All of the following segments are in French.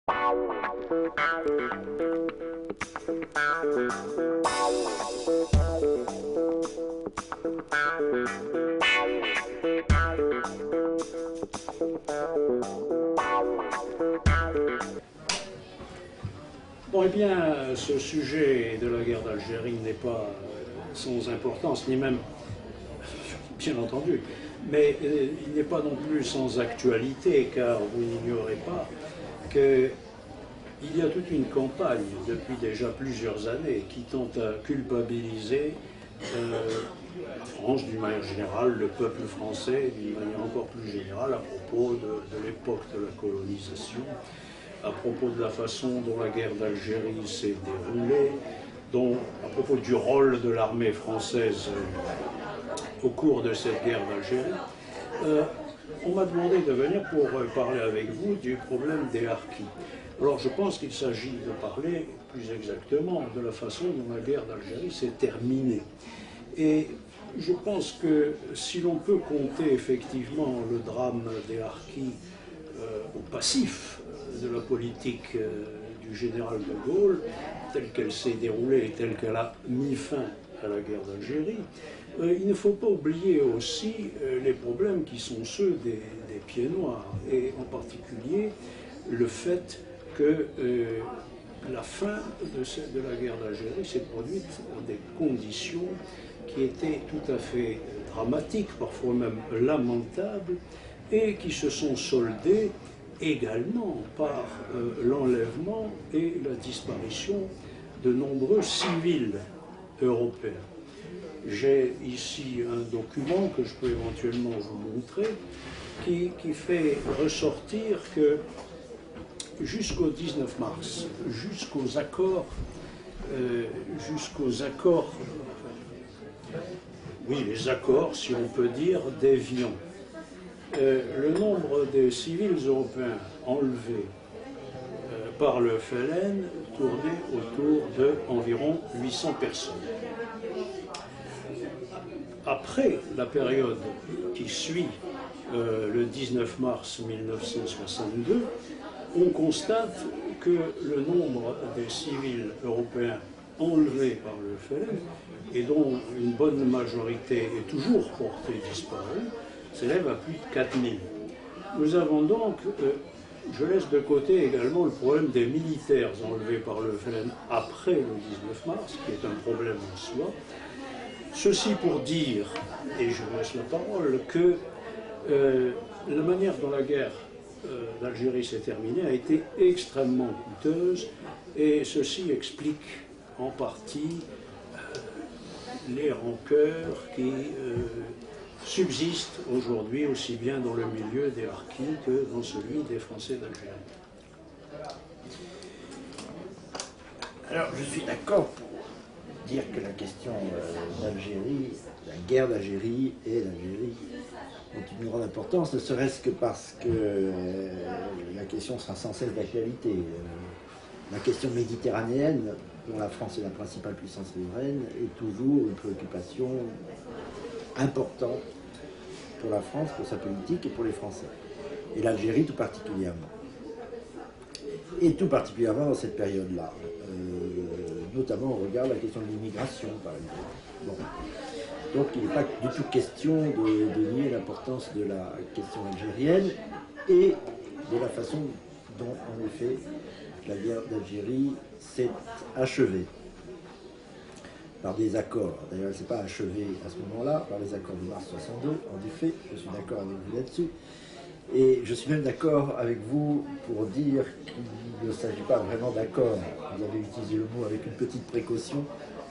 Bon, eh bien, ce sujet de la guerre d'Algérie n'est pas sans importance, ni même, bien entendu, mais il n'est pas non plus sans actualité, car vous n'ignorez pas qu'il y a toute une campagne depuis déjà plusieurs années qui tente à culpabiliser la France d'une manière générale, le peuple français d'une manière encore plus générale à propos de l'époque de la colonisation, à propos de la façon dont la guerre d'Algérie s'est déroulée, à propos du rôle de l'armée française au cours de cette guerre d'Algérie. On m'a demandé de venir pour parler avec vous du problème des harkis. Alors je pense qu'il s'agit de parler plus exactement de la façon dont la guerre d'Algérie s'est terminée. Et je pense que si l'on peut compter effectivement le drame des harkis au passif de la politique du général de Gaulle, telle qu'elle s'est déroulée et telle qu'elle a mis fin à la guerre d'Algérie, il ne faut pas oublier aussi les problèmes qui sont ceux des pieds noirs, et en particulier le fait que la fin de la guerre d'Algérie s'est produite dans des conditions qui étaient tout à fait dramatiques, parfois même lamentables, et qui se sont soldées également par l'enlèvement et la disparition de nombreux civils européens. J'ai ici un document que je peux éventuellement vous montrer qui fait ressortir que jusqu'au 19 mars, jusqu'aux accords, oui, les accords, si on peut dire, d'Évian, le nombre de civils européens enlevés par le FLN tournait autour d'environ 800 personnes. Après la période qui suit le 19 mars 1962, on constate que le nombre des civils européens enlevés par le FLN, et dont une bonne majorité est toujours portée disparue, s'élève à plus de 4000. Nous avons donc, je laisse de côté également le problème des militaires enlevés par le FLN après le 19 mars, qui est un problème en soi. Ceci pour dire, et je laisse la parole, que la manière dont la guerre d'Algérie s'est terminée a été extrêmement coûteuse, et ceci explique en partie les rancœurs qui subsistent aujourd'hui aussi bien dans le milieu des harkis que dans celui des Français d'Algérie. Alors, je suis d'accord pour dire que la question d'Algérie, la guerre d'Algérie et l'Algérie ont une grande importance, ne serait-ce que parce que la question sera sans cesse d'actualité. La question méditerranéenne, dont la France est la principale puissance riveraine, est toujours une préoccupation importante pour la France, pour sa politique et pour les Français. Et l'Algérie tout particulièrement. Et tout particulièrement dans cette période-là. Notamment au regard de la question de l'immigration, par exemple. Bon. Donc il n'est pas du tout question de nier l'importance de la question algérienne et de la façon dont, en effet, la guerre d'Algérie s'est achevée par des accords. D'ailleurs, elle ne s'est pas achevée à ce moment-là, par les accords de mars 62, en effet, je suis d'accord avec vous là-dessus. Et je suis même d'accord avec vous pour dire qu'il ne s'agit pas vraiment d'accord. Vous avez utilisé le mot avec une petite précaution,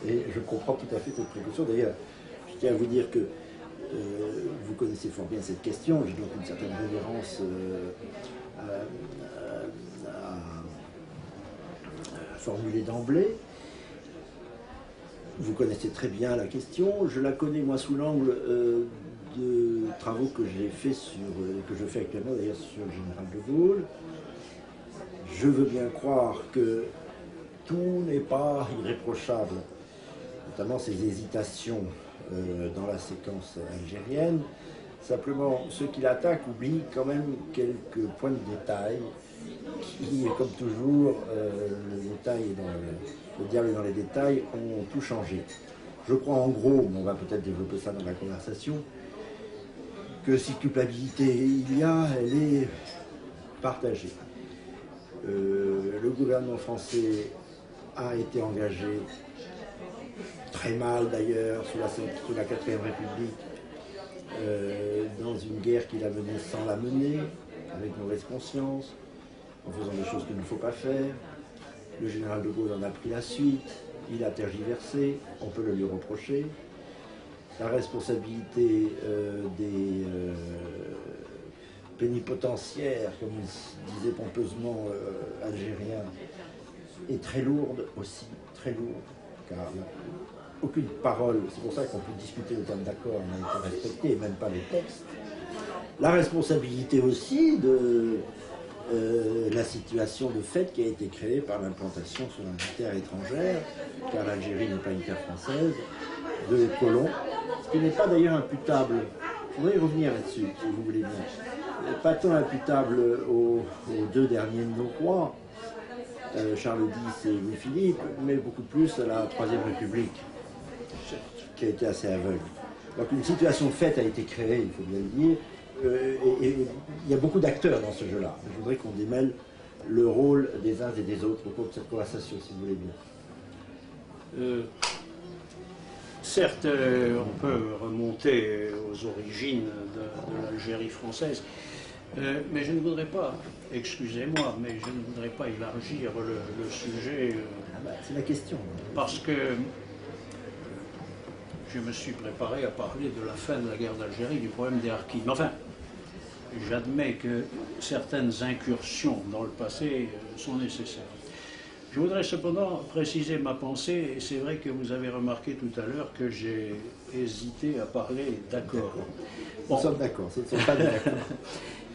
et je comprends tout à fait cette précaution. D'ailleurs, je tiens à vous dire que vous connaissez fort bien cette question, j'ai donc une certaine révérence à formuler d'emblée. Vous connaissez très bien la question, je la connais moi sous l'angle de travaux que j'ai fait que je fais actuellement d'ailleurs sur le général de Gaulle. Je veux bien croire que tout n'est pas irréprochable, notamment ces hésitations dans la séquence algérienne. Simplement, ceux qui l'attaquent oublient quand même quelques points de détail qui, comme toujours, le diable est dans les détails, ont tout changé. Je crois en gros, mais on va peut-être développer ça dans la conversation, que si culpabilité il y a, elle est partagée. Le gouvernement français a été engagé très mal d'ailleurs sous la 4ème République dans une guerre qu'il a menée sans la mener, avec mauvaise conscience, en faisant des choses qu'il ne faut pas faire. Le général de Gaulle en a pris la suite, il a tergiversé, on peut le lui reprocher. La responsabilité des plénipotentiaires, comme il disait pompeusement algérien, est très lourde aussi, très lourde, car aucune parole, c'est pour ça qu'on peut discuter le terme d'accord, n'a été respecté, même pas les textes. La responsabilité aussi de la situation de fait qui a été créée par l'implantation sur une terre étrangère, car l'Algérie n'est pas une terre française, de colons, ce qui n'est pas d'ailleurs imputable, je voudrais y revenir là-dessus, si vous voulez bien, pas tant imputable aux deux derniers de nos rois, Charles X et Louis-Philippe, mais beaucoup plus à la Troisième République, qui a été assez aveugle. Donc une situation de fait a été créée, il faut bien le dire, et il y a beaucoup d'acteurs dans ce jeu-là. Je voudrais qu'on démêle le rôle des uns et des autres au cours de cette conversation, si vous voulez bien. Certes, on peut remonter aux origines de l'Algérie française, mais je ne voudrais pas, excusez-moi, mais je ne voudrais pas élargir le sujet. C'est la question. Parce que je me suis préparé à parler de la fin de la guerre d'Algérie, du problème des harkis. Mais enfin, j'admets que certaines incursions dans le passé sont nécessaires. Je voudrais cependant préciser ma pensée, et c'est vrai que vous avez remarqué tout à l'heure que j'ai hésité à parler d'accord. Bon. Nous sommes d'accord, ce ne sont pas des accords.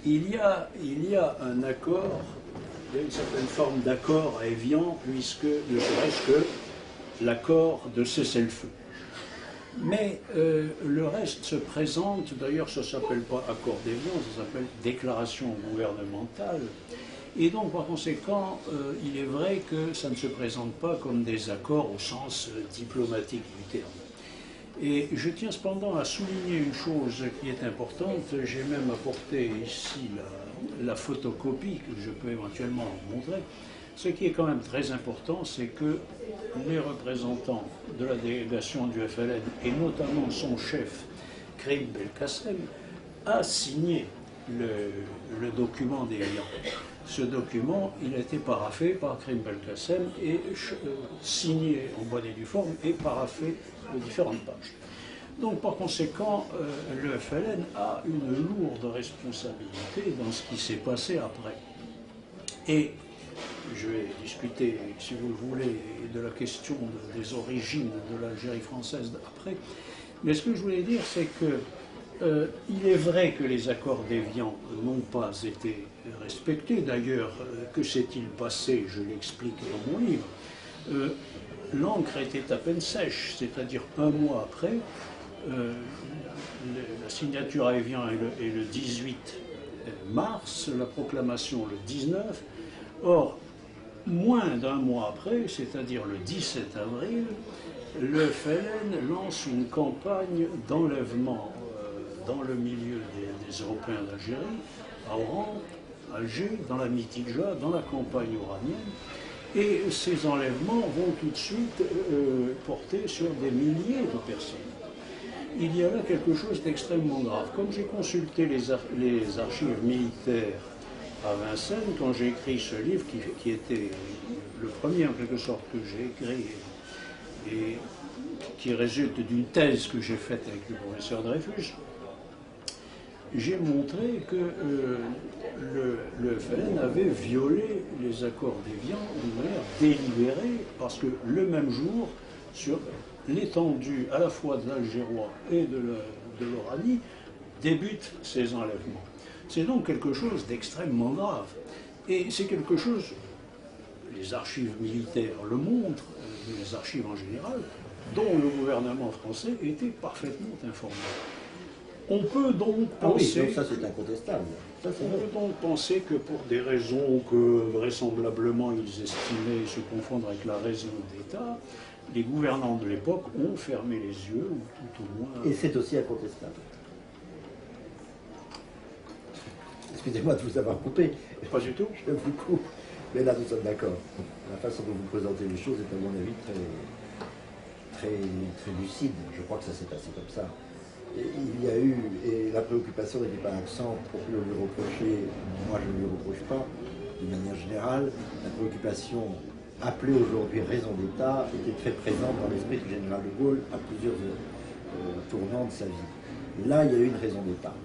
Il y a un accord, il y a une certaine forme d'accord à Évian, puisque ne serait-ce que l'accord de cessez-le-feu. Mais le reste se présente, d'ailleurs ça ne s'appelle pas accord d'Évian, ça s'appelle déclaration gouvernementale. Et donc par conséquent, il est vrai que ça ne se présente pas comme des accords au sens diplomatique du terme. Et je tiens cependant à souligner une chose qui est importante, j'ai même apporté ici la photocopie que je peux éventuellement vous montrer. Ce qui est quand même très important, c'est que les représentants de la délégation du FLN, et notamment son chef, Karim Belkacem, a signé le document d'Évian. Ce document, il a été paraphé par Karim Belkacem et signé en bonne et due forme et paraphé de différentes pages. Donc par conséquent, le FLN a une lourde responsabilité dans ce qui s'est passé après. Et je vais discuter, si vous le voulez, de la question des origines de l'Algérie française après. Mais ce que je voulais dire, c'est que il est vrai que les accords d'Évian n'ont pas été respectés. D'ailleurs, que s'est-il passé? Je l'explique dans mon livre. L'encre était à peine sèche, c'est-à-dire un mois après. La signature à Évian est le 18 mars, la proclamation le 19. Or, moins d'un mois après, c'est-à-dire le 17 avril, le FLN lance une campagne d'enlèvement dans le milieu des Européens d'Algérie, à Oran, Alger, dans la Mitidja, dans la campagne oranienne. Et ces enlèvements vont tout de suite porter sur des milliers de personnes. Il y a là quelque chose d'extrêmement grave. Comme j'ai consulté les archives militaires à Vincennes, quand j'ai écrit ce livre, qui était le premier en quelque sorte que j'ai écrit, et qui résulte d'une thèse que j'ai faite avec le professeur Dreyfus, j'ai montré que le FLN avait violé les accords d'Évian d'une manière délibérée, parce que le même jour, sur l'étendue à la fois de l'Algérois et de l'Oranie, débutent ces enlèvements. C'est donc quelque chose d'extrêmement grave. Et c'est quelque chose, les archives militaires le montrent, les archives en général, dont le gouvernement français était parfaitement informé. On peut donc Ah oui, penser... donc ça c'est incontestable. Ça, c'est On vrai. peut donc penser que pour des raisons que vraisemblablement ils estimaient se confondre avec la raison d'État, les gouvernants de l'époque ont fermé les yeux, ou tout au moins... Et c'est aussi incontestable. Excusez-moi de vous avoir coupé. Pas du tout. Je vous coupe. Mais là, nous sommes d'accord. La façon dont vous présentez les choses est, à mon avis, très lucide. Je crois que ça s'est passé comme ça. Et il y a eu, et la préoccupation n'était pas absente pour lui reprocher, moi je ne lui reproche pas, de manière générale, la préoccupation appelée aujourd'hui raison d'État était très présente dans l'esprit du général de Gaulle à plusieurs tournants de sa vie. Et là, il y a eu une raison d'État.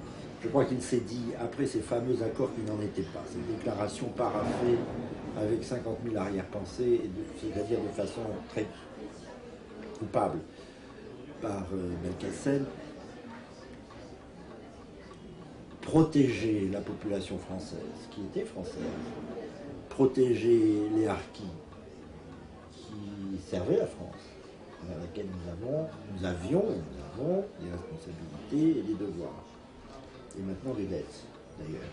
Je crois qu'il s'est dit, après ces fameux accords qui n'en étaient pas, ces déclarations paraphées avec 50 000 arrière-pensées, c'est-à-dire de façon très coupable par Belkacem, protéger la population française, qui était française, protéger les harkis qui servaient la France, à laquelle nous avions des responsabilités et des devoirs, et maintenant des dettes d'ailleurs.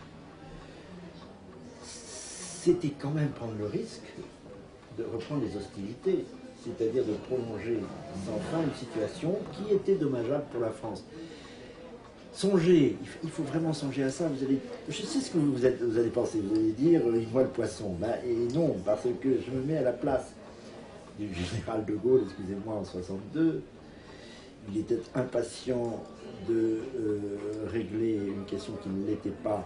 C'était quand même prendre le risque de reprendre les hostilités, c'est-à-dire de prolonger sans fin une situation qui était dommageable pour la France. Songez, il faut vraiment songer à ça. Je sais ce que vous allez penser, vous allez dire, il voit le poisson. Ben, et non, parce que je me mets à la place du général de Gaulle, excusez-moi, en 62. Il était impatient de régler une question qui ne l'était pas,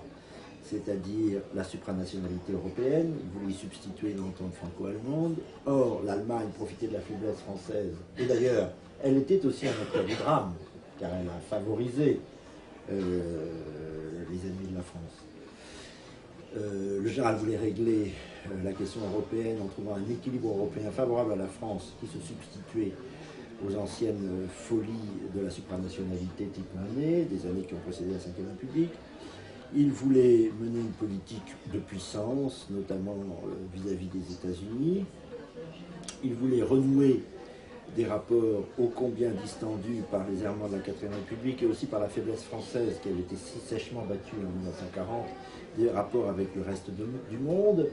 c'est-à-dire la supranationalité européenne. Il voulait y substituer l'entente franco-allemande. Or, l'Allemagne profitait de la faiblesse française. Et d'ailleurs, elle était aussi un acteur du drame, car elle a favorisé les ennemis de la France. Le général voulait régler la question européenne en trouvant un équilibre européen favorable à la France qui se substituait aux anciennes folies de la supranationalité type Monnet, des années qui ont précédé la Ve République. Il voulait mener une politique de puissance, notamment vis-à-vis des États-Unis. Il voulait renouer des rapports ô combien distendus par les errements de la Quatrième République et aussi par la faiblesse française qui avait été si sèchement battue en 1940, des rapports avec le reste du monde.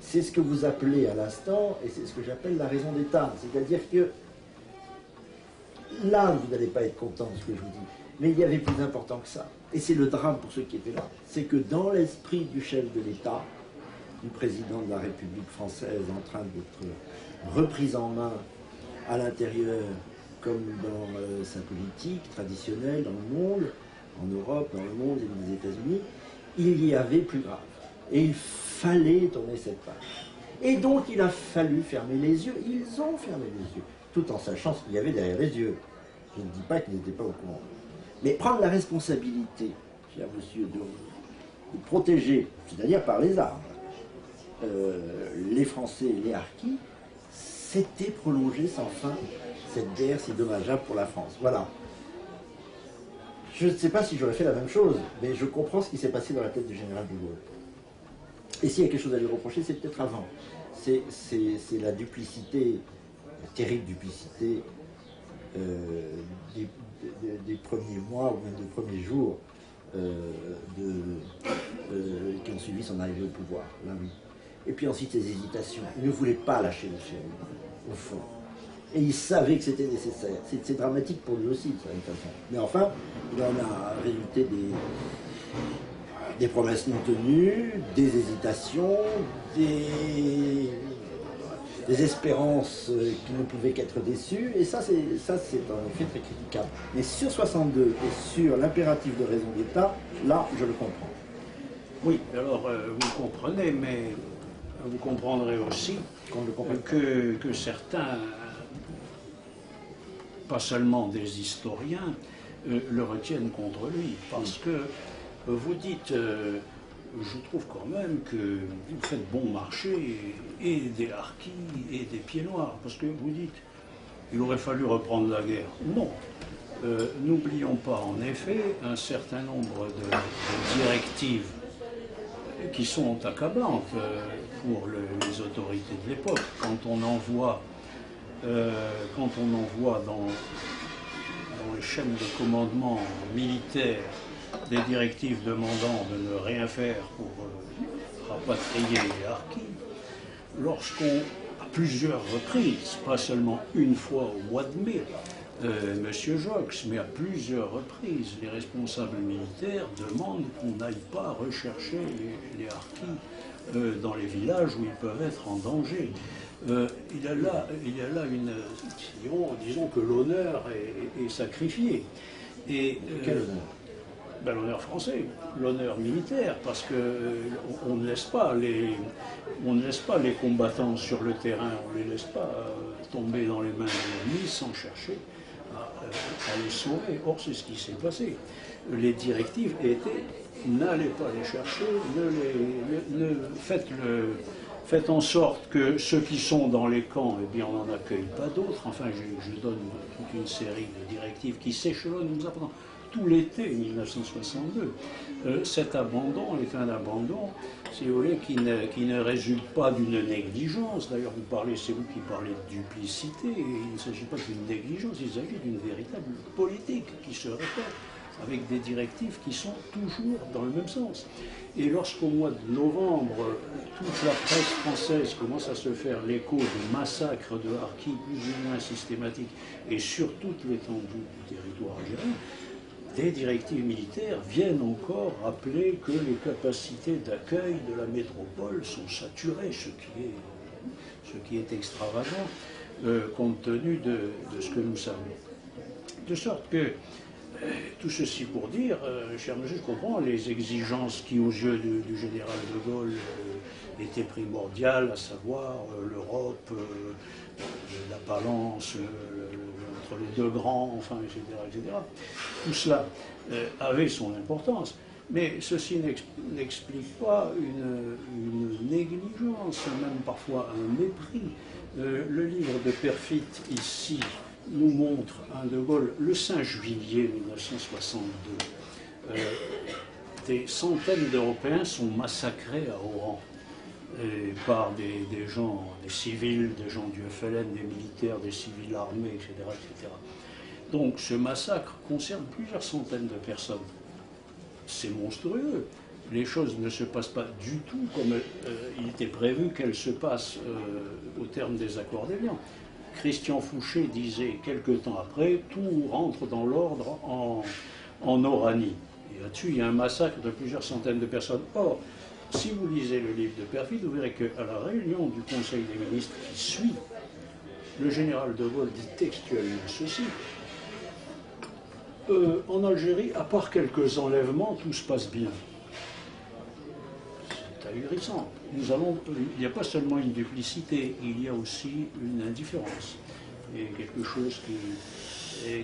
C'est ce que vous appelez à l'instant, et c'est ce que j'appelle la raison d'État. C'est-à-dire que là, vous n'allez pas être content de ce que je vous dis, mais il y avait plus important que ça. Et c'est le drame pour ceux qui étaient là. C'est que dans l'esprit du chef de l'État, du président de la République française en train d'être reprise en main à l'intérieur comme dans sa politique traditionnelle dans le monde, en Europe, dans le monde et dans les États-Unis, il y avait plus grave. Et il fallait tourner cette page. Et donc il a fallu fermer les yeux. Ils ont fermé les yeux, tout en sachant ce qu'il y avait derrière les yeux. Je ne dis pas qu'ils n'étaient pas au courant. Mais prendre la responsabilité, cher monsieur, de protéger, c'est-à-dire par les armes, les Français et les harkis, c'était prolonger sans fin cette guerre si dommageable pour la France. Voilà. Je ne sais pas si j'aurais fait la même chose, mais je comprends ce qui s'est passé dans la tête du général de Gaulle. Et s'il y a quelque chose à lui reprocher, c'est peut-être avant. C'est la duplicité, la terrible duplicité des premiers mois ou même des premiers jours qui ont suivi son arrivée au pouvoir. Là, oui. Et puis ensuite, ses hésitations. Il ne voulait pas lâcher le chien, au fond. Et il savait que c'était nécessaire. C'est dramatique pour lui aussi, de cette façon. Mais enfin, il en a résulté des promesses non tenues, des hésitations, des espérances qui ne pouvaient qu'être déçues. Et ça, c'est en effet très critiquable. Mais sur 62 et sur l'impératif de raison d'État, là, je le comprends. Oui, alors vous comprenez, mais vous comprendrez aussi que certains, pas seulement des historiens, le retiennent contre lui. Parce que vous dites, je trouve quand même que vous faites bon marché et des harkis et des pieds noirs. Parce que vous dites, il aurait fallu reprendre la guerre. Non. N'oublions pas en effet un certain nombre de directives qui sont accablantes pour les autorités de l'époque. Quand on envoie dans dans les chaînes de commandement militaire des directives demandant de ne rien faire pour rapatrier les harkis, lorsqu'on, à plusieurs reprises, pas seulement une fois au mois de mai, Monsieur Jox, mais à plusieurs reprises, les responsables militaires demandent qu'on n'aille pas rechercher les harkis dans les villages où ils peuvent être en danger. Il y a là une... Disons que l'honneur est sacrifié. Et, quel honneur? Ben, l'honneur français, l'honneur militaire, parce qu'on ne laisse pas les combattants sur le terrain, on ne les laisse pas tomber dans les mains de l'ennemi sans chercher à les sauver. Or, c'est ce qui s'est passé. Les directives étaient: n'allez pas les chercher, faites en sorte que ceux qui sont dans les camps, eh bien, on n'en accueille pas d'autres. Enfin, je donne toute une série de directives qui s'échelonnent, nous apprenons tout l'été 1962. Cet abandon est un abandon, si vous voulez, qui ne résulte pas d'une négligence. D'ailleurs, c'est vous qui parlez de duplicité, et il ne s'agit pas d'une négligence, il s'agit d'une véritable politique qui se répète, avec des directives qui sont toujours dans le même sens. Et lorsqu'au mois de novembre, toute la presse française commence à se faire l'écho de massacres de harkis plus ou moins systématiques, et sur toute l'étendue du territoire algérien, des directives militaires viennent encore rappeler que les capacités d'accueil de la métropole sont saturées, ce qui est extravagant compte tenu de ce que nous savons. De sorte que, tout ceci pour dire, cher monsieur, je comprends les exigences qui, aux yeux du général de Gaulle, étaient primordiales, à savoir l'Europe, la balance, entre les deux grands, enfin, etc., etc. Tout cela avait son importance, mais ceci n'explique pas une négligence, même parfois un mépris. Le livre de Perfit, ici, nous montre un de Gaulle le 5 juillet 1962. Des centaines d'Européens sont massacrés à Oran par des gens, des civils, des gens du FLN, des militaires, des civils armés, etc., etc. Donc ce massacre concerne plusieurs centaines de personnes. C'est monstrueux. Les choses ne se passent pas du tout comme il était prévu qu'elles se passent au terme des accords d'Évian. Christian Fouché disait quelque temps après: tout rentre dans l'ordre en Oranie. Et là-dessus, il y a un massacre de plusieurs centaines de personnes. Or, si vous lisez le livre de Perfit, vous verrez qu'à la réunion du Conseil des ministres qui suit, le général de Gaulle dit textuellement ceci: en Algérie, à part quelques enlèvements, tout se passe bien. C'est ahurissant. Il n'y a pas seulement une duplicité, il y a aussi une indifférence. Et quelque chose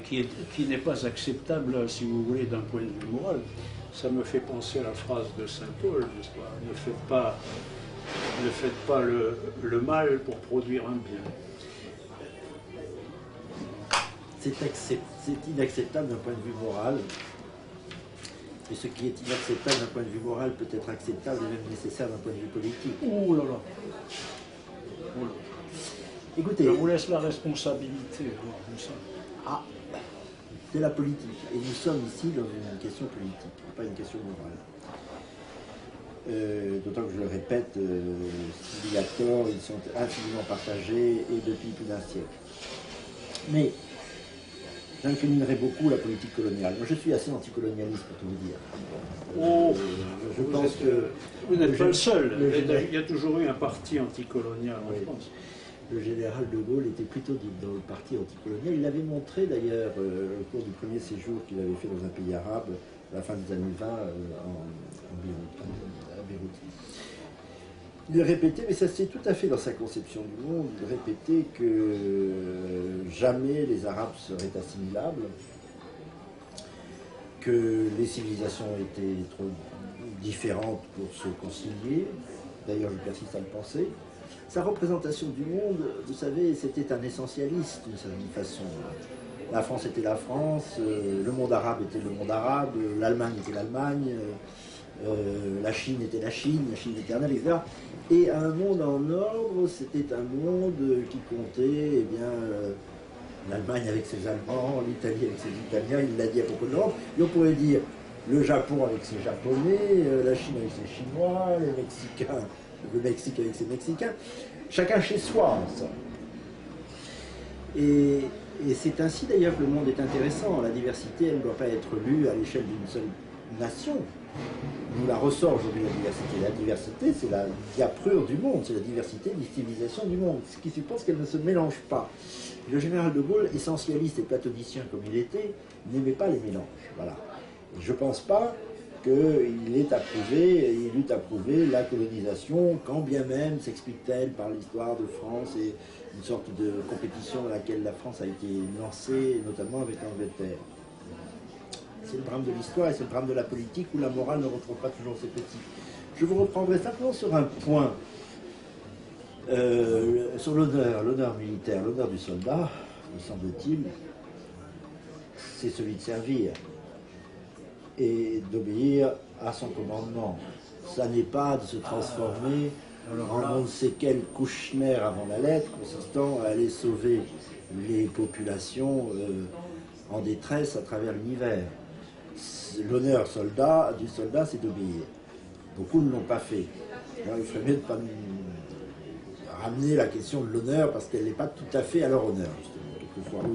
qui n'est pas acceptable, si vous voulez, d'un point de vue moral. Ça me fait penser à la phrase de Saint Paul, n'est-ce pas? Ne faites pas le mal pour produire un bien. C'est inacceptable d'un point de vue moral. Et ce qui est inacceptable d'un point de vue moral peut être acceptable et même nécessaire d'un point de vue politique. Oh là là. Oh là. Écoutez, je vous laisse la responsabilité de ça. Ah, de la politique. Et nous sommes ici dans une question politique, pas une question morale. D'autant que je le répète, s'il y a tort, ils sont infiniment partagés et depuis plus d'un siècle. Mais j'inclinerai beaucoup la politique coloniale. Moi, je suis assez anticolonialiste, pour tout vous dire. Je pense que vous n'êtes pas le seul. Il y a toujours eu un parti anticolonial en France. Le général de Gaulle était plutôt dans le parti anticolonial. Il l'avait montré d'ailleurs au cours du premier séjour qu'il avait fait dans un pays arabe à la fin des années 20 à Beyrouth. Il répétait, mais ça c'est tout à fait dans sa conception du monde, il répétait que jamais les Arabes seraient assimilables, que les civilisations étaient trop différentes pour se concilier. D'ailleurs, je persiste à le penser. Sa représentation du monde, vous savez, c'était un essentialiste d'une certaine façon. La France était la France, le monde arabe était le monde arabe, l'Allemagne était l'Allemagne, la Chine était la Chine éternelle, etc. Et un monde en ordre, c'était un monde qui comptait, eh bien, l'Allemagne avec ses Allemands, l'Italie avec ses Italiens, il l'a dit à propos de l'Europe. Et on pourrait dire le Japon avec ses Japonais, la Chine avec ses Chinois, les Mexicains, le Mexique avec ses Mexicains, chacun chez soi, en somme. Et c'est ainsi d'ailleurs que le monde est intéressant. La diversité, elle ne doit pas être lue à l'échelle d'une seule nation. Nous la ressort aujourd'hui la diversité. La diversité, c'est la diaprure du monde, c'est la diversité des civilisations du monde, ce qui suppose qu'elle ne se mélange pas. Le général de Gaulle, essentialiste et plathonicien comme il était, n'aimait pas les mélanges. Voilà. Et je ne pense pas qu'il eût approuvé la colonisation, quand bien même s'explique-t-elle par l'histoire de France et une sorte de compétition dans laquelle la France a été lancée, notamment avec l'Angleterre. C'est le drame de l'histoire et c'est le drame de la politique où la morale ne retrouve pas toujours ses petits. Je vous reprendrai simplement sur un point, sur l'honneur militaire, l'honneur du soldat, me semble-t-il, c'est celui de servir et d'obéir à son commandement. Ça n'est pas de se transformer en on ne sait quel Kouchner avant la lettre, consistant à aller sauver les populations en détresse à travers l'univers. L'honneur du soldat, c'est d'obéir. Beaucoup ne l'ont pas fait. Alors, il ferait mieux de ne pas ramener la question de l'honneur parce qu'elle n'est pas tout à fait à leur honneur, justement. Quelquefois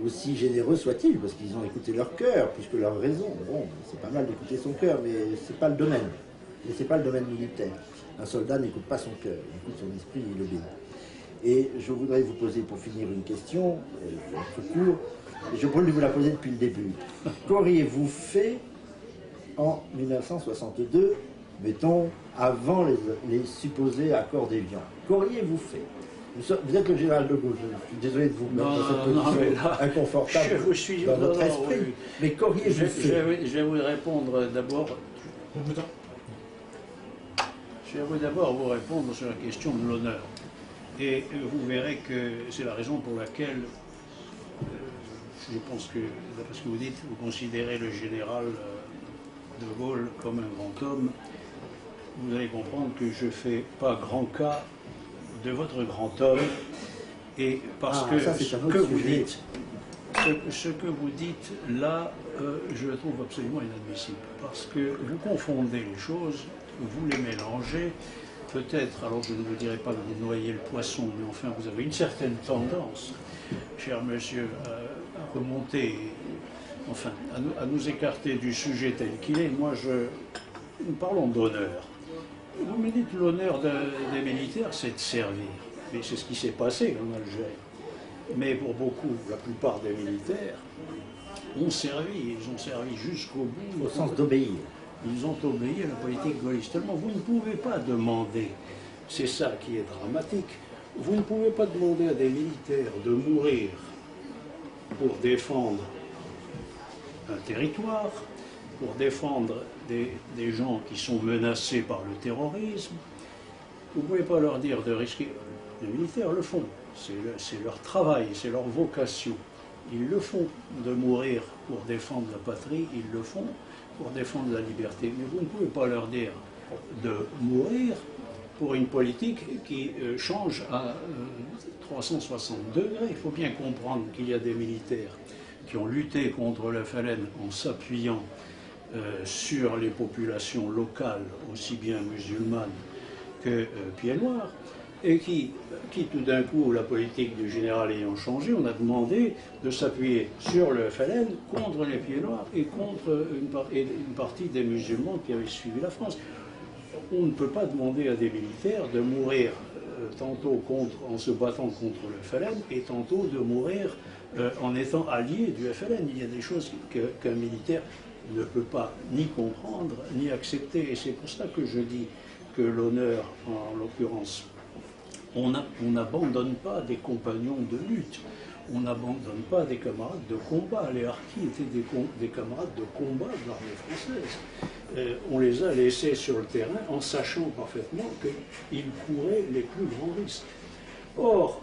aussi généreux soit-il, parce qu'ils ont écouté leur cœur, plus que leur raison. Bon, c'est pas mal d'écouter son cœur, mais c'est pas le domaine. Et c'est pas le domaine militaire. Un soldat n'écoute pas son cœur, il écoute son esprit, il obéit. Et je voudrais vous poser pour finir une question, notre cours, et je pourrais vous la poser depuis le début. Qu'auriez-vous fait en 1962, mettons, avant les supposés accords d'Évian? Qu'auriez-vous fait? Vous êtes le général de Gaulle, je suis désolé de vous mettre dans cette position inconfortable dans votre esprit, oui. Mais qu'auriez-vous fait? Je vais vous répondre d'abord. Je vais d'abord vous répondre sur la question de l'honneur. Et vous verrez que c'est la raison pour laquelle je pense que, d'après ce que vous dites, vous considérez le général de Gaulle comme un grand homme. Vous allez comprendre que je ne fais pas grand cas de votre grand homme, et parce que ce que vous dites là, je le trouve absolument inadmissible, parce que vous confondez les choses, vous les mélangez, peut-être, alors je ne vous dirai pas de vous noyer le poisson, mais enfin vous avez une certaine tendance, cher monsieur, à remonter, enfin, à nous écarter du sujet tel qu'il est. Moi, nous parlons d'honneur. Vous me dites l'honneur des militaires, c'est de servir. Mais c'est ce qui s'est passé en Algérie. Mais pour beaucoup, la plupart des militaires ont servi, ils ont servi jusqu'au bout. Au sens d'obéir. Ils ont obéi à la politique gaulliste. Tellement vous ne pouvez pas demander, c'est ça qui est dramatique, vous ne pouvez pas demander à des militaires de mourir pour défendre un territoire, pour défendre des gens qui sont menacés par le terrorisme. Vous ne pouvez pas leur dire de risquer. Les militaires le font, c'est leur travail, c'est leur vocation. Ils le font, de mourir pour défendre la patrie, ils le font pour défendre la liberté. Mais vous ne pouvez pas leur dire de mourir pour une politique qui change à 360 degrés. Il faut bien comprendre qu'il y a des militaires qui ont lutté contre le FLN en s'appuyant sur les populations locales, aussi bien musulmanes que pieds noirs, et qui tout d'un coup, la politique du général ayant changé, on a demandé de s'appuyer sur le FLN contre les pieds noirs et contre une partie des musulmans qui avaient suivi la France. On ne peut pas demander à des militaires de mourir tantôt en se battant contre le FLN et tantôt de mourir en étant allié du FLN. Il y a des choses qu'un militaire ne peut pas ni comprendre ni accepter. Et c'est pour ça que je dis que l'honneur, en l'occurrence, on n'abandonne pas des compagnons de lutte, on n'abandonne pas des camarades de combat. Les harkis étaient des camarades de combat de l'armée française. On les a laissés sur le terrain en sachant parfaitement qu'ils couraient les plus grands risques. Or,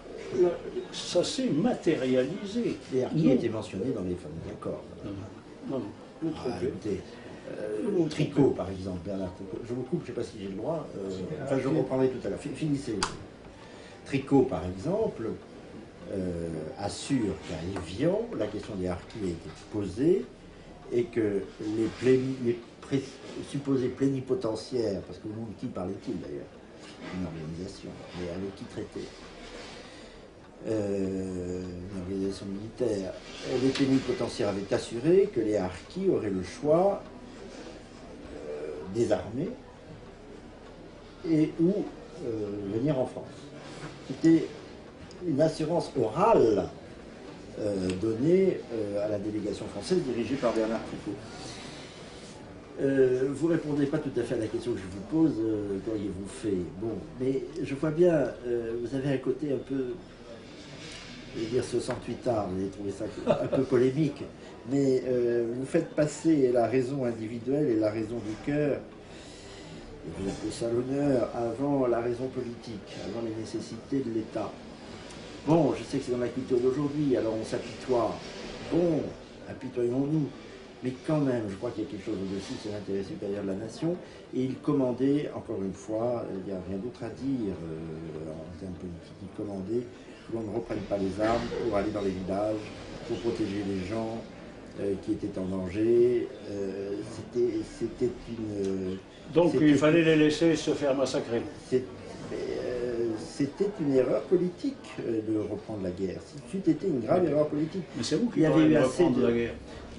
ça s'est matérialisé. Les harkis étaient mentionnés dans les fameux accords. Non, vous trouvez. Tricot, par exemple, Bernard Tricot. Je vous coupe, je ne sais pas si j'ai le droit. Enfin, je reprendrai tout à l'heure. Finissez. Tricot, par exemple, assure qu'à Évian, la question des harkis a été posée et que les supposés plénipotentiaires, parce que le nom de qui parlait-il d'ailleurs? Une organisation, mais avec qui traiter? Une organisation militaire. Les plénipotentiaires avaient assuré que les harkis auraient le choix des armées et ou venir en France. C'était une assurance orale donnée à la délégation française dirigée par Bernard Tricot. Vous ne répondez pas tout à fait à la question que je vous pose, qu'auriez-vous fait? Bon, mais je vois bien, vous avez un côté un peu, je vais dire 68 ans, vous avez trouvé ça un peu polémique, mais vous faites passer la raison individuelle et la raison du cœur, et vous appelez ça l'honneur, avant la raison politique, avant les nécessités de l'État. Bon, je sais que c'est dans la culture d'aujourd'hui, alors on s'apitoie. Bon, apitoyons-nous. Mais quand même, je crois qu'il y a quelque chose au-dessus, c'est l'intérêt supérieur de la nation. Et il commandait, encore une fois, il n'y a rien d'autre à dire en termes politiques, il commandait que l'on ne reprenne pas les armes pour aller dans les villages, pour protéger les gens qui étaient en danger. C'était une... Donc il fallait les laisser se faire massacrer. C'était une erreur politique de reprendre la guerre. C'était une grave erreur politique. Mais c'est vous qui il y avait eu assez reprendre la guerre.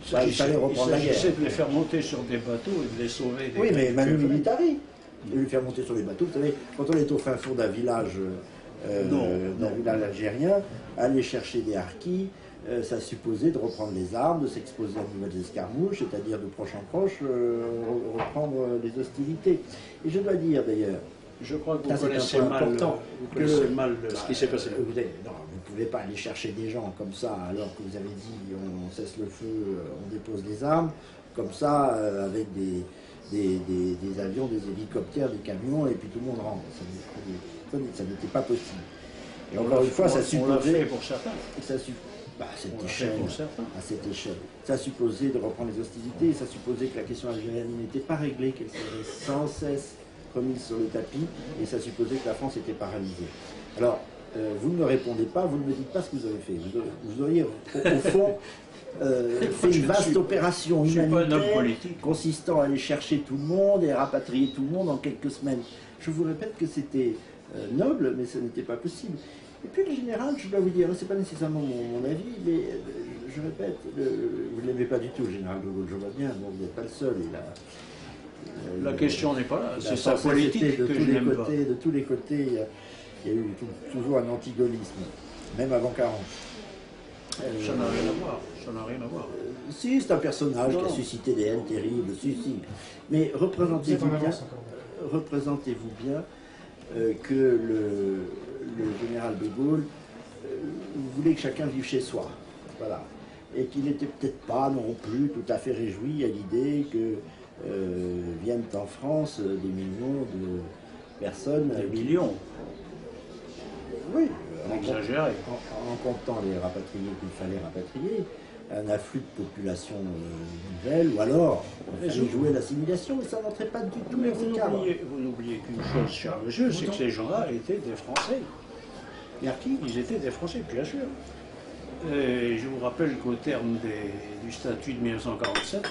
Il fallait reprendre la guerre. Il s'agissait de les faire monter sur des bateaux et de les sauver. Oui, mais Manu Militari, de les faire monter sur les bateaux. Vous savez, quand on est au fin fond d'un village, village algérien, aller chercher des harkis, ça supposait de reprendre les armes, de s'exposer à de nouvelles escarmouches, c'est-à-dire de proche en proche, reprendre les hostilités. Et je dois dire d'ailleurs, je crois que vous connaissez mal ce qui s'est passé là. Vous ne pouvez pas aller chercher des gens comme ça, alors que vous avez dit on cesse le feu, on dépose les armes, comme ça, avec des avions, des hélicoptères, des camions, et puis tout le monde rentre. Ça n'était pas possible. Et encore une fois, ça supposait... On l'a fait pour certains. À cette échelle, ça supposait de reprendre les hostilités, ça supposait que la question algérienne n'était pas réglée, qu'elle serait sans cesse remise sur le tapis, et ça supposait que la France était paralysée. Alors, vous ne me répondez pas, vous ne me dites pas ce que vous avez fait. Vous auriez, au fond, fait une vaste opération humanitaire consistant à aller chercher tout le monde et à rapatrier tout le monde en quelques semaines. Je vous répète que c'était noble, mais ce n'était pas possible. Et puis le général, je dois vous dire, c'est pas nécessairement mon avis, mais je répète, vous ne l'aimez pas du tout, le général de Gaulle, je vois bien, donc vous n'êtes pas le seul. La question n'est pas là, c'est sa politique que je n'aime pas. De tous les côtés, il y a eu toujours un antigaullisme, même avant 40. Ça n'a rien à voir, ça n'a rien à voir. Si, c'est un personnage qui a suscité des haines terribles, si. Mais représentez-vous bien que le général de Gaulle voulait que chacun vive chez soi. Voilà. Et qu'il n'était peut-être pas non plus tout à fait réjoui à l'idée que viennent en France des millions de personnes. Des millions. Oui. Exagéré. En comptant les rapatriés qu'il fallait rapatrier, un afflux de population nouvelle, ou alors on fallait jouer l'assimilation, mais ça n'entrait pas du tout dans ce cadre. Vous n'oubliez qu'une chose, cher monsieur, c'est que ces gens-là étaient des Français. Ils étaient des Français, bien sûr. Et je vous rappelle qu'au terme du statut de 1947,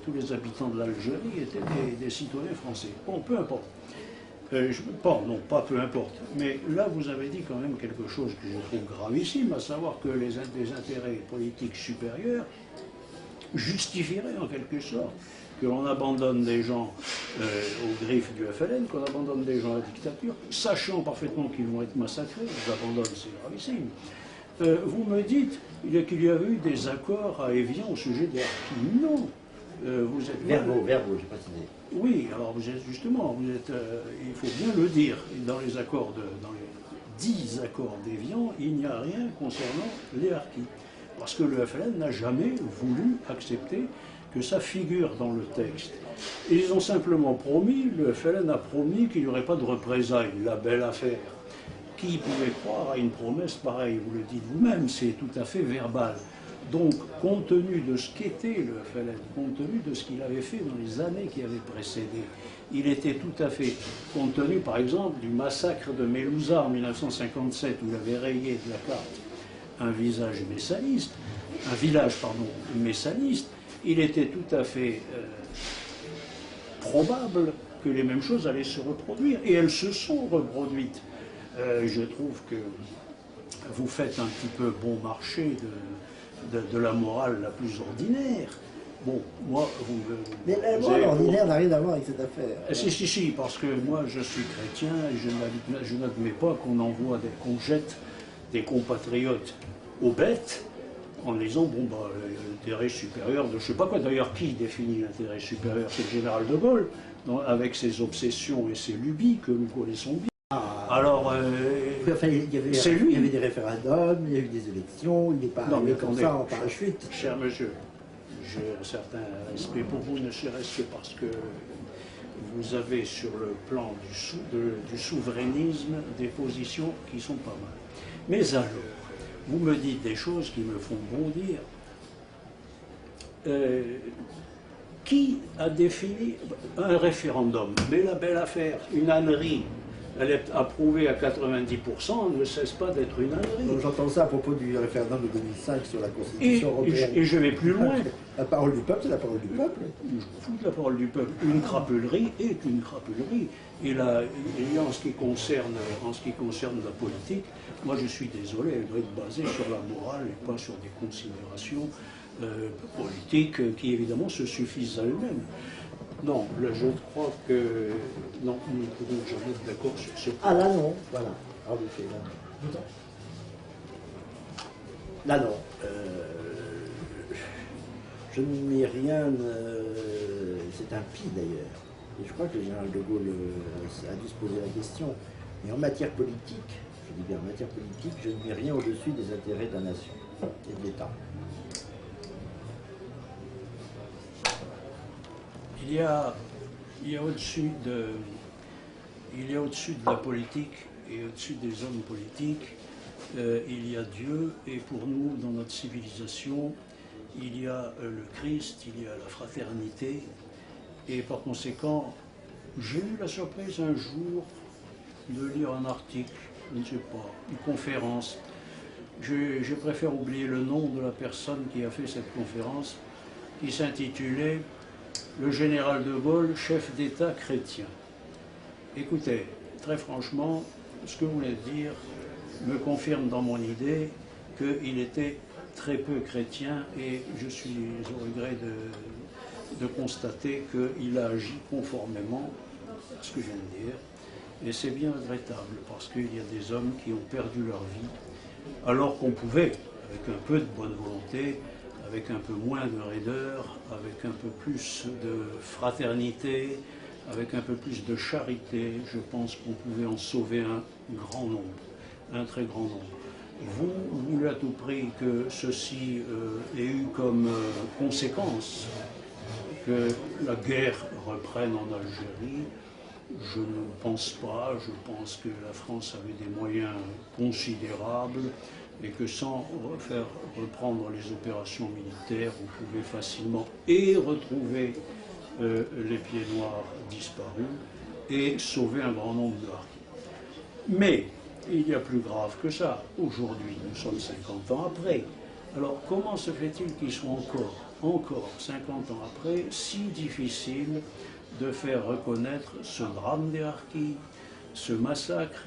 tous les habitants de l'Algérie étaient des citoyens français. Bon, peu importe. Non, pas peu importe. Mais là, vous avez dit quand même quelque chose que je trouve gravissime, à savoir que des intérêts politiques supérieurs justifieraient en quelque sorte que l'on abandonne des gens aux griffes du FLN, qu'on abandonne des gens à la dictature, sachant parfaitement qu'ils vont être massacrés. Ils abandonnent, c'est gravissime. Vous me dites qu'il y avait eu des accords à Évian au sujet des harkis. Non. Vous êtes verbaux, j'ai précisé. Oui, alors vous êtes justement, il faut bien le dire, dans les 10 accords d'Évian, il n'y a rien concernant les harkis. Parce que le FLN n'a jamais voulu accepter que ça figure dans le texte. Ils ont simplement promis, le FLN a promis qu'il n'y aurait pas de représailles, la belle affaire. Qui pouvait croire à une promesse pareille? Vous le dites vous-même, c'est tout à fait verbal. Donc, compte tenu de ce qu'était le FLN, compte tenu de ce qu'il avait fait dans les années qui avaient précédé, il était tout à fait, compte tenu par exemple du massacre de Mélouza en 1957, où il avait rayé de la carte un visage messaniste, un village, pardon, messaniste, il était tout à fait probable que les mêmes choses allaient se reproduire. Et elles se sont reproduites. Je trouve que vous faites un petit peu bon marché de la morale la plus ordinaire. Bon, moi, mais la morale ordinaire n'a rien à voir avec cette affaire. Si, parce que moi, je suis chrétien et je n'admets pas qu'on jette des compatriotes aux bêtes en disant, bon, bah, l'intérêt supérieur de je sais pas quoi. D'ailleurs, qui définit l'intérêt supérieur? C'est le général de Gaulle, avec ses obsessions et ses lubies que nous connaissons bien. Alors, enfin, c'est lui. Il y avait des référendums, il y a eu des élections, il n'est pas arrivé comme ça en parachute. Cher monsieur, j'ai un certain respect pour vous, ne serait-ce que parce que vous avez sur le plan du souverainisme des positions qui sont pas mal. Mais alors, vous me dites des choses qui me font bondir. Qui a défini un référendum? Mais la belle affaire, une ânerie. Elle est approuvée à 90%, ne cesse pas d'être une ânerie. J'entends ça à propos du référendum de 2005 sur la Constitution européenne. Et je vais plus loin. La parole du peuple, c'est la parole du peuple. Je m'en fous de la parole du peuple. Une crapulerie est une crapulerie. Et en ce qui concerne la politique, moi je suis désolé, elle doit être basée sur la morale et pas sur des considérations politiques qui évidemment se suffisent à elles-mêmes. Non, là, je crois que... Non, nous ne pouvons jamais être d'accord sur ce point. Ah là non, voilà. En effet, là. Là non. Je n'ai rien... c'est un pis d'ailleurs. Et je crois que le général de Gaulle a dû se poser la question. Mais en matière politique, je dis bien en matière politique, je ne mets rien au-dessus des intérêts de la nation et de l'État. Il y a au-dessus de la politique et au-dessus des hommes politiques, il y a Dieu, et pour nous, dans notre civilisation, il y a le Christ, il y a la fraternité, et par conséquent, j'ai eu la surprise un jour de lire un article, je ne sais pas, une conférence. Je préfère oublier le nom de la personne qui a fait cette conférence, qui s'intitulait « Le général de Gaulle, chef d'État chrétien ». Écoutez, très franchement, ce que vous venez de dire me confirme dans mon idée qu'il était très peu chrétien, et je suis au regret de constater qu'il a agi conformément à ce que je viens de dire. Et c'est bien regrettable, parce qu'il y a des hommes qui ont perdu leur vie, alors qu'on pouvait, avec un peu de bonne volonté, avec un peu moins de raideur, avec un peu plus de fraternité, avec un peu plus de charité, je pense qu'on pouvait en sauver un grand nombre, un très grand nombre. Vous voulez à tout prix que ceci ait eu comme conséquence que la guerre reprenne en Algérie. Je ne pense pas, je pense que la France avait des moyens considérables et que sans faire reprendre les opérations militaires, on pouvait facilement retrouver les pieds noirs disparus et sauver un grand nombre de harkis. Mais il y a plus grave que ça. Aujourd'hui, nous sommes 50 ans après. Alors comment se fait-il qu'il soit encore 50 ans après, si difficile de faire reconnaître ce drame des harkis, ces massacres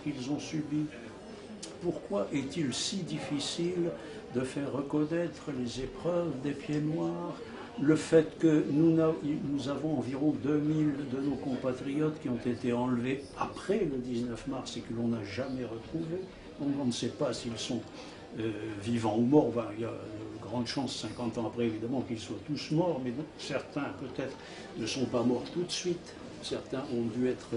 qu'ils ont subis? Pourquoi est-il si difficile de faire reconnaître les épreuves des pieds noirs, le fait que nous avons environ 2000 de nos compatriotes qui ont été enlevés après le 19 mars et que l'on n'a jamais retrouvés, donc on ne sait pas s'ils sont vivants ou morts. Enfin, il y a de grandes chances, 50 ans après évidemment, qu'ils soient tous morts, mais certains peut-être ne sont pas morts tout de suite, certains ont dû être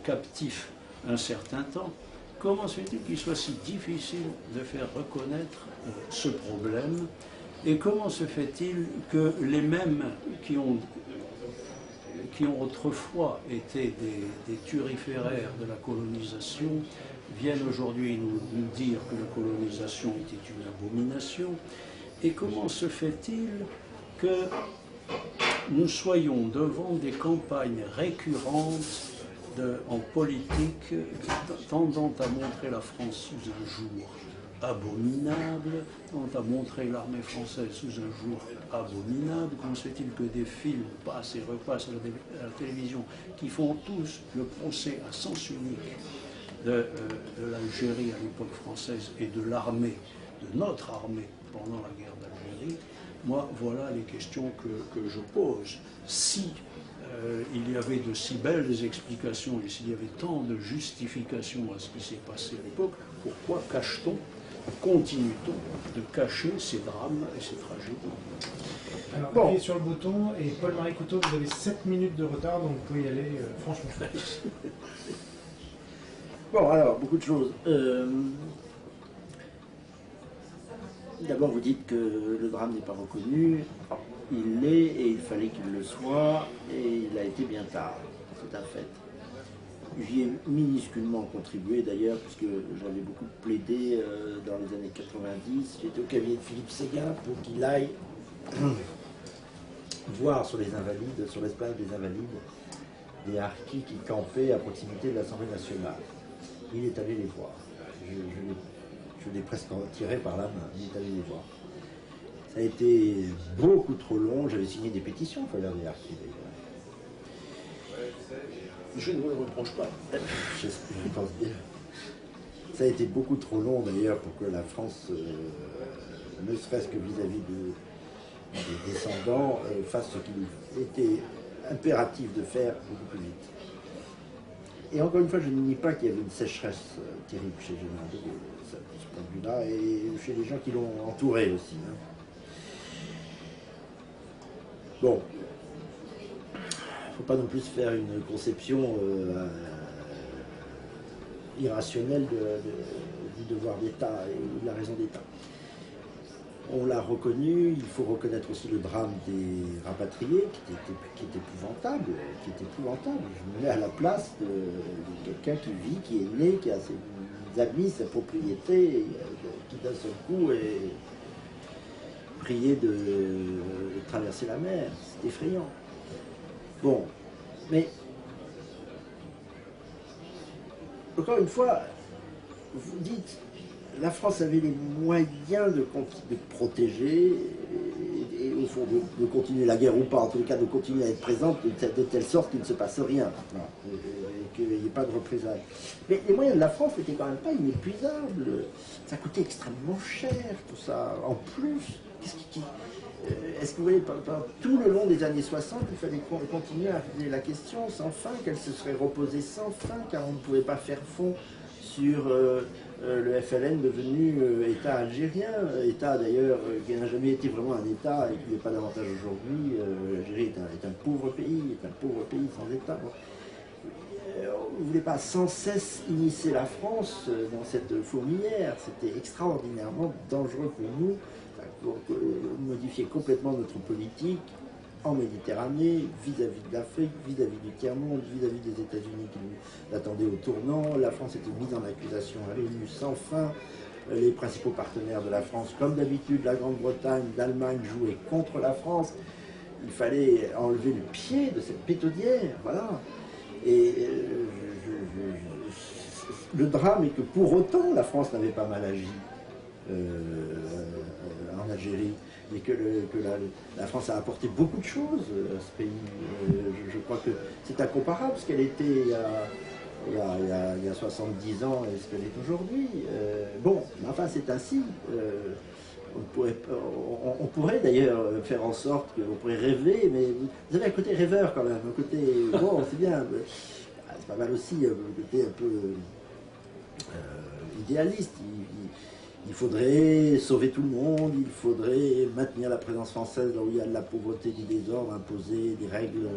captifs un certain temps. Comment se fait-il qu'il soit si difficile de faire reconnaître ce problème? Et comment se fait-il que les mêmes qui ont autrefois été des turiféraires de la colonisation viennent aujourd'hui nous dire que la colonisation était une abomination? Et comment se fait-il que nous soyons devant des campagnes récurrentes en politique tendant à montrer la France sous un jour? abominable, on a montré l'armée française sous un jour abominable. Comment se fait-il que des films passent et repassent à la télévision qui font tous le procès à sens unique de l'Algérie à l'époque française et de l'armée, de notre armée pendant la guerre d'Algérie? Moi, voilà les questions que je pose. Si il y avait de si belles explications et s'il y avait tant de justifications à ce qui s'est passé à l'époque, pourquoi cache-t-on, continue-t-on de cacher ces drames et ces tragédies? Alors, appuyez sur le bouton et Paul-Marie Couteau, vous avez 7 minutes de retard, donc vous pouvez y aller franchement. Bon, alors, beaucoup de choses. D'abord, vous dites que le drame n'est pas reconnu. Il l'est et il fallait qu'il le soit, et il a été bien tard, c'est un fait. J'y ai minusculement contribué d'ailleurs, puisque j'avais beaucoup plaidé dans les années 90. J'étais au cabinet de Philippe Séguin pour qu'il aille voir sur les Invalides, sur l'esplanade des Invalides, des harkis qui campaient à proximité de l'Assemblée nationale. Il est allé les voir. Je l'ai presque tiré par la main. Il est allé les voir. Ça a été beaucoup trop long. J'avais signé des pétitions pour aller des harkis d'ailleurs. Je ne vous le reproche pas. Je pense bien. Ça a été beaucoup trop long d'ailleurs pour que la France, ne serait-ce que vis-à-vis des descendants, fasse ce qu'il était impératif de faire beaucoup plus vite. Et encore une fois, je ne nie pas qu'il y avait une sécheresse terrible chez Général de Gaulle, de ce point de vue-là, et chez les gens qui l'ont entouré aussi. Hein. Bon, il ne faut pas non plus faire une conception irrationnelle du devoir d'État et de la raison d'État. On l'a reconnu, il faut reconnaître aussi le drame des rapatriés qui est épouvantable, Je me mets à la place de quelqu'un qui vit, qui est né, qui a ses amis, sa propriété, qui d'un seul coup est prié de traverser la mer. C'est effrayant. Bon, mais encore une fois, vous dites, la France avait les moyens de protéger et au fond de continuer la guerre ou pas, en tout cas de continuer à être présente de telle sorte qu'il ne se passe rien, et qu'il n'y ait pas de représailles. Mais les moyens de la France n'étaient quand même pas inépuisables. Ça coûtait extrêmement cher, tout ça. En plus, est-ce que vous voyez, tout le long des années 60, il fallait continuer à poser la question sans fin, qu'elle se serait reposée sans fin, car on ne pouvait pas faire fond sur le FLN devenu État algérien, État d'ailleurs qui n'a jamais été vraiment un État et qui n'est pas davantage aujourd'hui. L'Algérie est un pauvre pays, sans État. On ne voulait pas sans cesse immiscer la France dans cette fourmilière. C'était extraordinairement dangereux pour nous, pour modifier complètement notre politique en Méditerranée, vis-à-vis de l'Afrique, vis-à-vis du tiers-monde, vis-à-vis des États-Unis qui nous attendaient au tournant. La France était mise en accusation à l'ONU sans fin. Les principaux partenaires de la France, comme d'habitude, la Grande-Bretagne, l'Allemagne, jouaient contre la France. Il fallait enlever le pied de cette pétaudière, voilà. Et le drame est que pour autant, la France n'avait pas mal agi en Algérie. Et que la France a apporté beaucoup de choses à ce pays. Je crois que c'est incomparable ce qu'elle était il y a 70 ans et ce qu'elle est aujourd'hui. Bon, enfin c'est ainsi. On pourrait d'ailleurs faire en sorte qu'on pourrait rêver, mais vous avez un côté rêveur quand même, un côté, bon c'est bien, c'est pas mal aussi, un côté un peu idéaliste. Il faudrait sauver tout le monde, il faudrait maintenir la présence française là où il y a de la pauvreté, du désordre, imposer des règles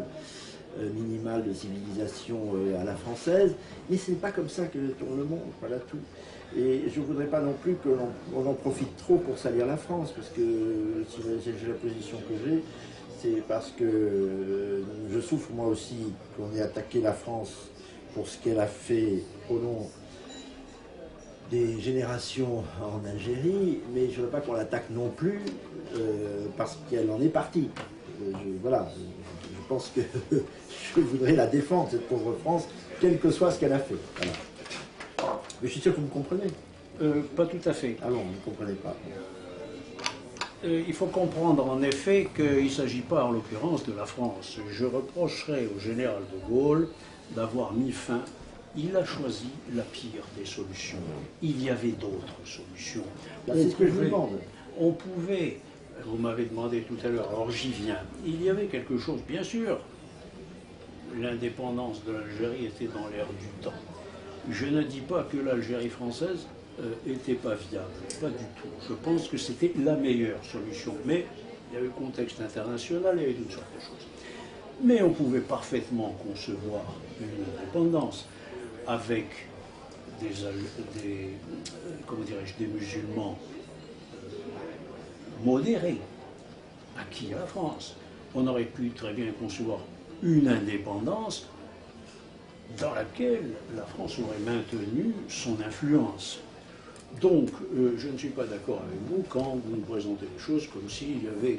minimales de civilisation à la française. Mais ce n'est pas comme ça que tourne le monde, voilà tout. Et je ne voudrais pas non plus qu'on en profite trop pour salir la France, parce que si j'ai la position que j'ai, c'est parce que je souffre moi aussi qu'on ait attaqué la France pour ce qu'elle a fait au long des générations en Algérie, mais je ne veux pas qu'on l'attaque non plus parce qu'elle en est partie. Voilà, je pense que je voudrais la défendre, cette pauvre France, quel que soit ce qu'elle a fait. Voilà. Mais je suis sûr que vous me comprenez. Pas tout à fait. Ah bon, vous ne comprenez pas. Il faut comprendre en effet qu'il ne s'agit pas en l'occurrence de la France. Je reprocherais au général de Gaulle d'avoir mis fin. Il a choisi la pire des solutions. Il y avait d'autres solutions. C'est ce que je vous demande. On pouvait, vous m'avez demandé tout à l'heure, alors j'y viens, il y avait quelque chose, bien sûr, l'indépendance de l'Algérie était dans l'air du temps. Je ne dis pas que l'Algérie française n'était pas viable, pas du tout. Je pense que c'était la meilleure solution, mais il y avait le contexte international, il y avait toutes sortes de choses. Mais on pouvait parfaitement concevoir une indépendance avec comment dirais-je, des musulmans modérés, acquis à la France. On aurait pu très bien concevoir une indépendance dans laquelle la France aurait maintenu son influence. Donc, je ne suis pas d'accord avec vous quand vous nous présentez les choses comme s'il n'y avait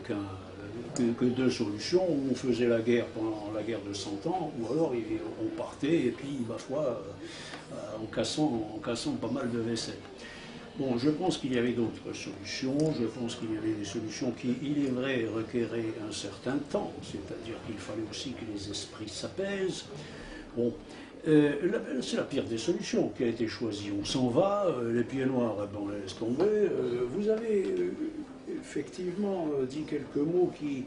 que deux solutions, où on faisait la guerre pendant la guerre de 100 ans, ou alors on partait, et puis, ma foi, en cassant pas mal de vaisselle. Bon, je pense qu'il y avait d'autres solutions, je pense qu'il y avait des solutions qui, il est vrai, requéraient un certain temps, c'est-à-dire qu'il fallait aussi que les esprits s'apaisent. Bon, c'est la pire des solutions qui a été choisie. On s'en va, les pieds noirs, on les laisse tomber. Vous avez effectivement dit quelques mots qui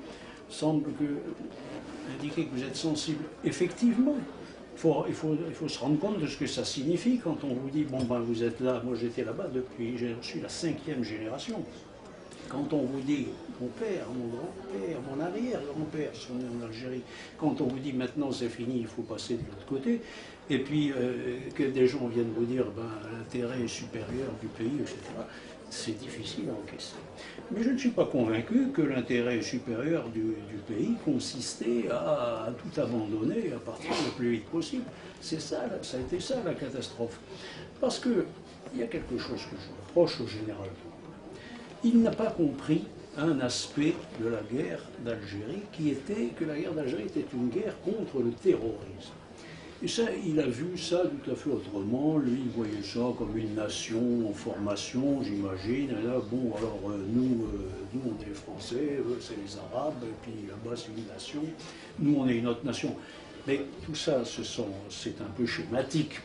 semblent indiquer que vous êtes sensible. Effectivement, il faut se rendre compte de ce que ça signifie quand on vous dit, bon ben vous êtes là, moi j'étais là-bas depuis, je suis la 5e génération. Quand on vous dit, mon père, mon grand-père, mon arrière-grand-père sont nés en Algérie, quand on vous dit maintenant c'est fini, il faut passer de l'autre côté, et puis que des gens viennent vous dire ben, l'intérêt supérieur du pays, etc., c'est difficile à encaisser. Mais je ne suis pas convaincu que l'intérêt supérieur du pays consistait à tout abandonner, à partir le plus vite possible. C'est ça, ça a été ça la catastrophe. Parce qu'il y a quelque chose que je reproche au général. Il n'a pas compris un aspect de la guerre d'Algérie qui était que la guerre d'Algérie était une guerre contre le terrorisme. Et ça, il a vu ça tout à fait autrement. Lui, il voyait ça comme une nation en formation, j'imagine. Et là, bon, alors nous, on est les Français, eux, c'est les Arabes, et puis là-bas, c'est une nation. Nous, on est une autre nation. Mais tout ça, c'est un peu schématique,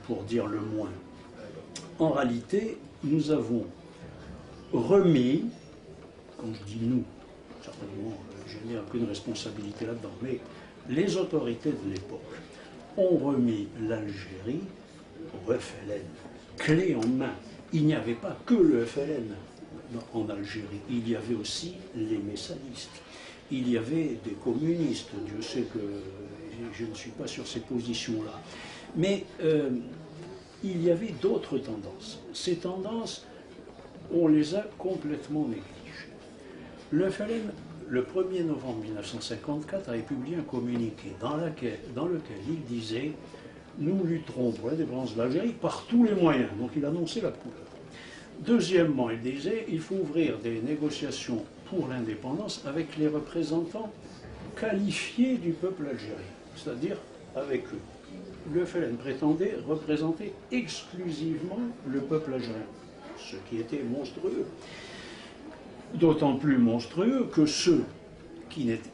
pour dire le moins. En réalité, nous avons remis, quand je dis nous, certainement, je n'ai aucune responsabilité là-dedans, mais les autorités de l'époque ont remis l'Algérie au FLN, clé en main. Il n'y avait pas que le FLN en Algérie, il y avait aussi les messanistes, il y avait des communistes, Dieu sait que je ne suis pas sur ces positions-là, mais il y avait d'autres tendances. Ces tendances, on les a complètement négligées. Le FLN, le 1er novembre 1954, avait publié un communiqué dans lequel il disait « Nous lutterons pour l'indépendance de l'Algérie par tous les moyens ». Donc il annonçait la couleur. Deuxièmement, il disait « Il faut ouvrir des négociations pour l'indépendance avec les représentants qualifiés du peuple algérien, c'est-à-dire avec eux ». Le FLN prétendait représenter exclusivement le peuple algérien, ce qui était monstrueux. D'autant plus monstrueux que ceux qui n'étaient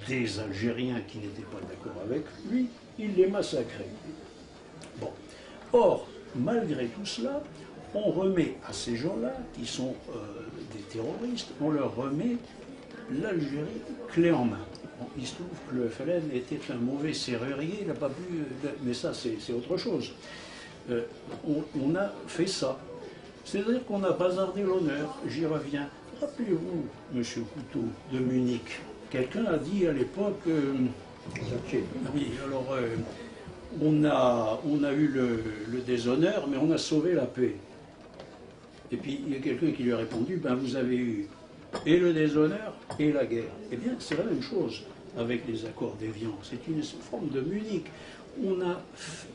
des Algériens qui n'étaient pas d'accord avec lui, il les massacrait. Bon. Or, malgré tout cela, on remet à ces gens-là, qui sont des terroristes, on leur remet l'Algérie clé en main. Bon, il se trouve que le FLN était un mauvais serrurier, il n'a pas pu... Mais ça, c'est autre chose. On a fait ça. C'est-à-dire qu'on a bazardé l'honneur, j'y reviens. Rappelez-vous, M. Couteau, de Munich, quelqu'un a dit à l'époque, oui, alors on a eu le déshonneur, mais on a sauvé la paix. Et puis il y a quelqu'un qui lui a répondu, ben vous avez eu et le déshonneur et la guerre. Eh bien, c'est la même chose avec les accords d'Évian. C'est une forme de Munich.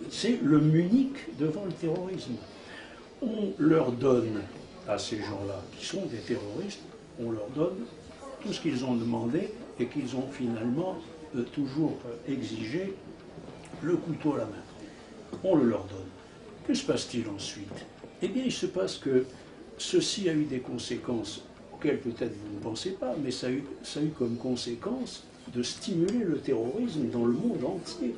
C'est le Munich devant le terrorisme. On leur donne à ces gens-là, qui sont des terroristes, on leur donne tout ce qu'ils ont demandé et qu'ils ont finalement toujours exigé, le couteau à la main. On le leur donne. Que se passe-t-il ensuite? Eh bien, il se passe que ceci a eu des conséquences auxquelles peut-être vous ne pensez pas, mais ça a eu comme conséquence de stimuler le terrorisme dans le monde entier.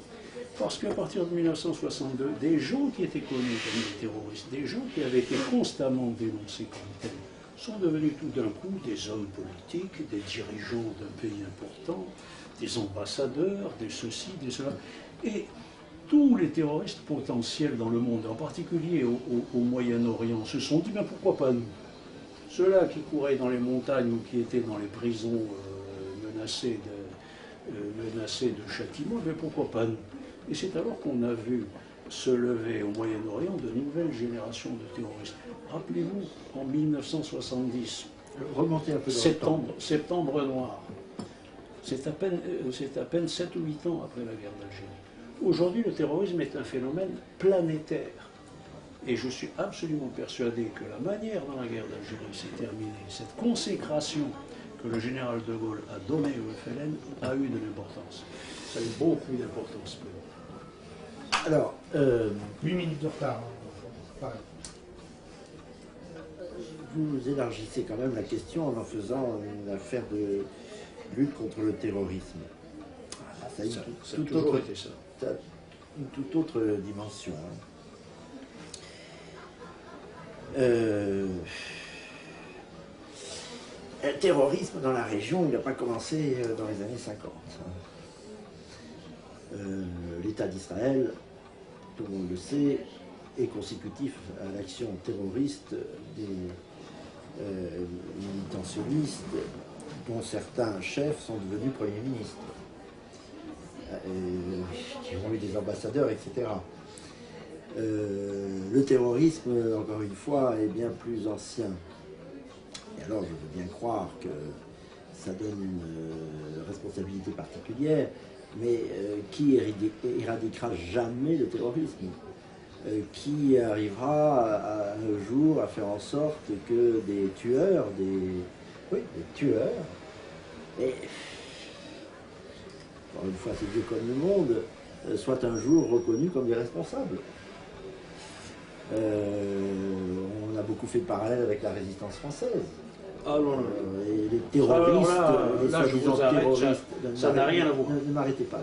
Parce qu'à partir de 1962, des gens qui étaient connus comme des terroristes, des gens qui avaient été constamment dénoncés comme tels, sont devenus tout d'un coup des hommes politiques, des dirigeants d'un pays important, des ambassadeurs, des ceci, des cela. Et tous les terroristes potentiels dans le monde, en particulier au Moyen-Orient, se sont dit, ben pourquoi pas nous? Ceux-là qui couraient dans les montagnes ou qui étaient dans les prisons menacés de châtiment, ben pourquoi pas nous? Et c'est alors qu'on a vu se lever au Moyen-Orient de nouvelles générations de terroristes. Rappelez-vous, en 1970, Remontez un peu dans septembre noir, c'est à peine 7 ou 8 ans après la guerre d'Algérie. Aujourd'hui, le terrorisme est un phénomène planétaire. Et je suis absolument persuadé que la manière dont la guerre d'Algérie s'est terminée, cette consécration que le général de Gaulle a donnée au FLN, a eu de l'importance. Ça a eu beaucoup d'importance pour nous. Alors, 8 minutes de retard. Pareil. vous élargissez quand même la question en faisant une affaire de lutte contre le terrorisme. Ça a une toute autre dimension. Le terrorisme dans la région, il n'a pas commencé dans les années 50. L'État d'Israël, tout le monde le sait, est consécutif à l'action terroriste des militants sionistes, dont certains chefs sont devenus premiers ministres, qui ont eu des ambassadeurs, etc. Le terrorisme, encore une fois, est bien plus ancien. Et alors, je veux bien croire que ça donne une responsabilité particulière, mais qui éradiquera jamais le terrorisme? Qui arrivera un jour à faire en sorte que des tueurs, des tueurs, et encore une fois, c'est Dieu comme le monde, soient un jour reconnus comme des responsables? On a beaucoup fait de parallèles avec la résistance française. Ah non, non. Et les terroristes, les soi-disant terroristes. Ça n'a rien à voir. Ne m'arrêtez pas,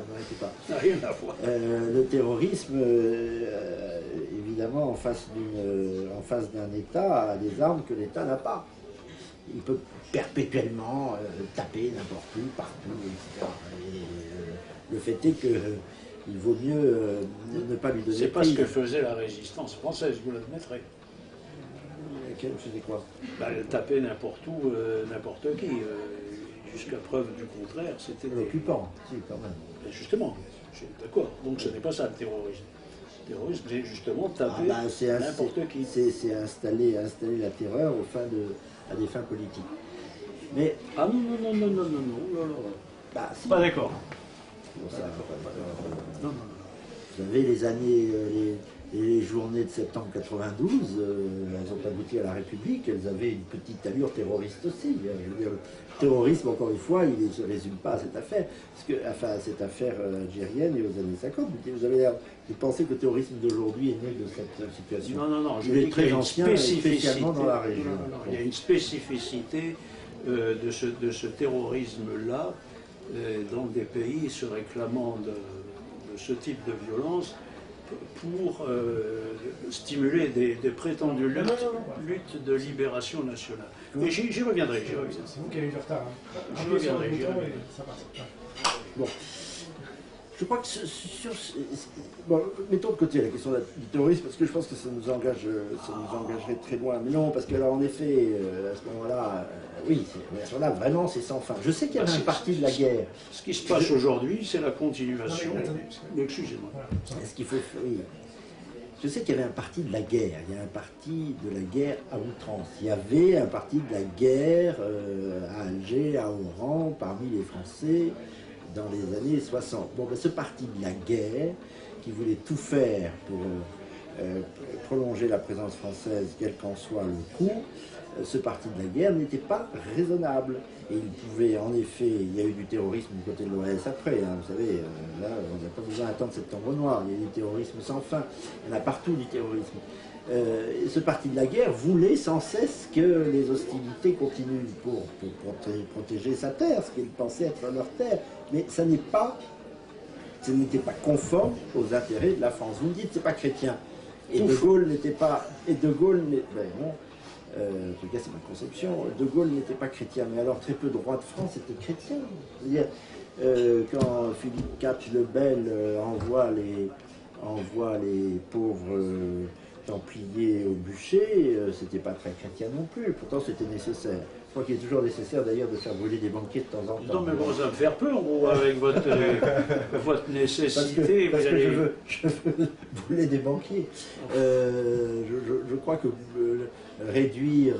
Ça n'a rien à voir. Le terrorisme, évidemment, en face d'un État, a des armes que l'État n'a pas. Il peut perpétuellement taper n'importe où, partout, etc. Et, le fait est que il vaut mieux ne pas lui donner. C'est pas ce que faisait la résistance française, vous l'admettrez. Laquelle faisait quoi? Elle tapait n'importe où, n'importe qui. Jusqu'à preuve du contraire, c'était l'occupant, si, quand même. Justement, je suis d'accord. Donc ce n'est pas ça le terrorisme. Le terrorisme, c'est justement taper n'importe qui. C'est installer la terreur à des fins politiques. Mais ah non. Bah, si. Pas d'accord. Non. Vous savez, les années, les journées de septembre 92, elles ont abouti à la République, elles avaient une petite allure terroriste aussi. Je veux dire, le terrorisme, encore une fois, il ne se résume pas à cette affaire. Parce que, enfin, cette affaire algérienne et aux années 50, vous avez l'air de penser que le terrorisme d'aujourd'hui est né de cette situation. Non. Il est très ancien, spécialement dans la région. Non. Il y a une spécificité de ce terrorisme-là dans des pays se réclamant de ce type de violence pour stimuler des prétendues luttes de libération nationale. Mais j'y reviendrai. C'est vous qui avez eu du retard. J'y reviendrai. Ça passe. Bon. Je crois que bon, mettons de côté la question du terrorisme, parce que je pense que ça nous engagerait très loin. Mais non, parce que là, en effet, à ce moment-là, oui, à ce moment-là, vraiment, c'est sans fin. Je sais qu'il y avait un parti de la guerre. Ce qui se passe aujourd'hui, c'est la continuation. Excusez-moi. Est-ce qu'il faut... Oui. Je sais qu'il y avait un parti de la guerre. Il y a un parti de la guerre à outrance. Il y avait un parti de la guerre à Alger, à Oran, parmi les Français, dans les années 60. Bon, ben, ce parti de la guerre, qui voulait tout faire pour prolonger la présence française, quel qu'en soit le coût, ce parti de la guerre n'était pas raisonnable. Et il pouvait, en effet, il y a eu du terrorisme du côté de l'OAS après, hein, vous savez, là, on n'a pas besoin d'attendre septembre noir, il y a du terrorisme sans fin, il y en a partout du terrorisme. Ce parti de la guerre voulait sans cesse que les hostilités continuent pour protéger sa terre, ce qu'il pensait être leur terre, mais ça n'était pas conforme aux intérêts de la France. Vous me dites, c'est pas chrétien. Et De Gaulle n'était pas. Et De Gaulle. Ben non, en tout cas, c'est ma conception. De Gaulle n'était pas chrétien. Mais alors, très peu de rois de France étaient chrétiens. C'est-à-dire, quand Philippe IV le Bel envoie les pauvres templiers au bûcher, c'était pas très chrétien non plus. Pourtant, c'était nécessaire. Je crois qu'il est toujours nécessaire d'ailleurs de faire brûler des banquiers de temps en temps. Non, mais bon, ça me fait peur, vous, avec votre nécessité. Parce que je veux brûler des banquiers. Je crois que réduire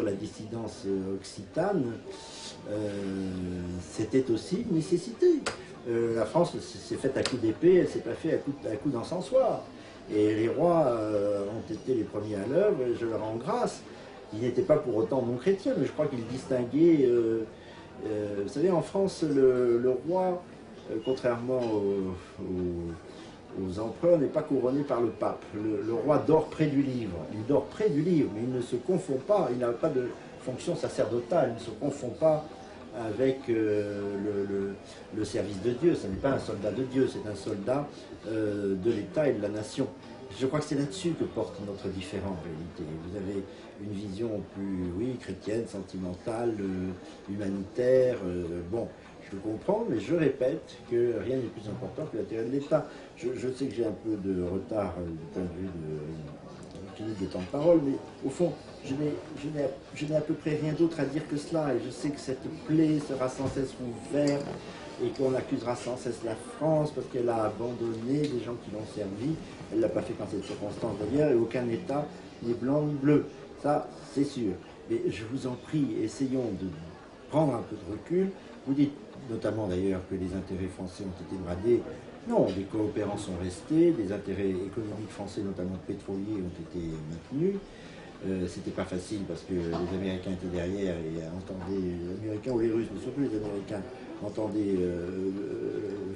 la dissidence occitane, c'était aussi une nécessité. La France s'est faite à coups d'épée, elle ne s'est pas faite à coups d'encensoir. Et les rois ont été les premiers à l'œuvre, et je leur rends grâce. Ils n'étaient pas pour autant non chrétiens, mais je crois qu'ils distinguaient. Vous savez, en France, le roi, contrairement aux empereurs, n'est pas couronné par le pape. Le roi dort près du livre. Il dort près du livre, mais il ne se confond pas, il n'a pas de fonction sacerdotale, il ne se confond pas avec le service de Dieu. Ce n'est pas un soldat de Dieu, c'est un soldat de l'État et de la nation. Je crois que c'est là-dessus que porte notre différent en réalité. Vous avez une vision plus, oui, chrétienne, sentimentale, humanitaire. Bon, je le comprends, mais je répète que rien n'est plus important que l'intérêt de l'État. Je sais que j'ai un peu de retard du point de vue de temps de parole, mais au fond, je n'ai à peu près rien d'autre à dire que cela. Et je sais que cette plaie sera sans cesse ouverte et qu'on accusera sans cesse la France parce qu'elle a abandonné des gens qui l'ont servi. Elle ne l'a pas fait dans cette circonstance d'ailleurs, et aucun État n'est blanc ni bleu. Ça, c'est sûr. Mais je vous en prie, essayons de prendre un peu de recul. Vous dites notamment d'ailleurs que les intérêts français ont été bradés. Non, les coopérants sont restés, les intérêts économiques français, notamment pétroliers, ont été maintenus. C'était pas facile parce que les Américains étaient derrière et entendaient, les Américains ou les Russes, mais surtout les Américains, entendaient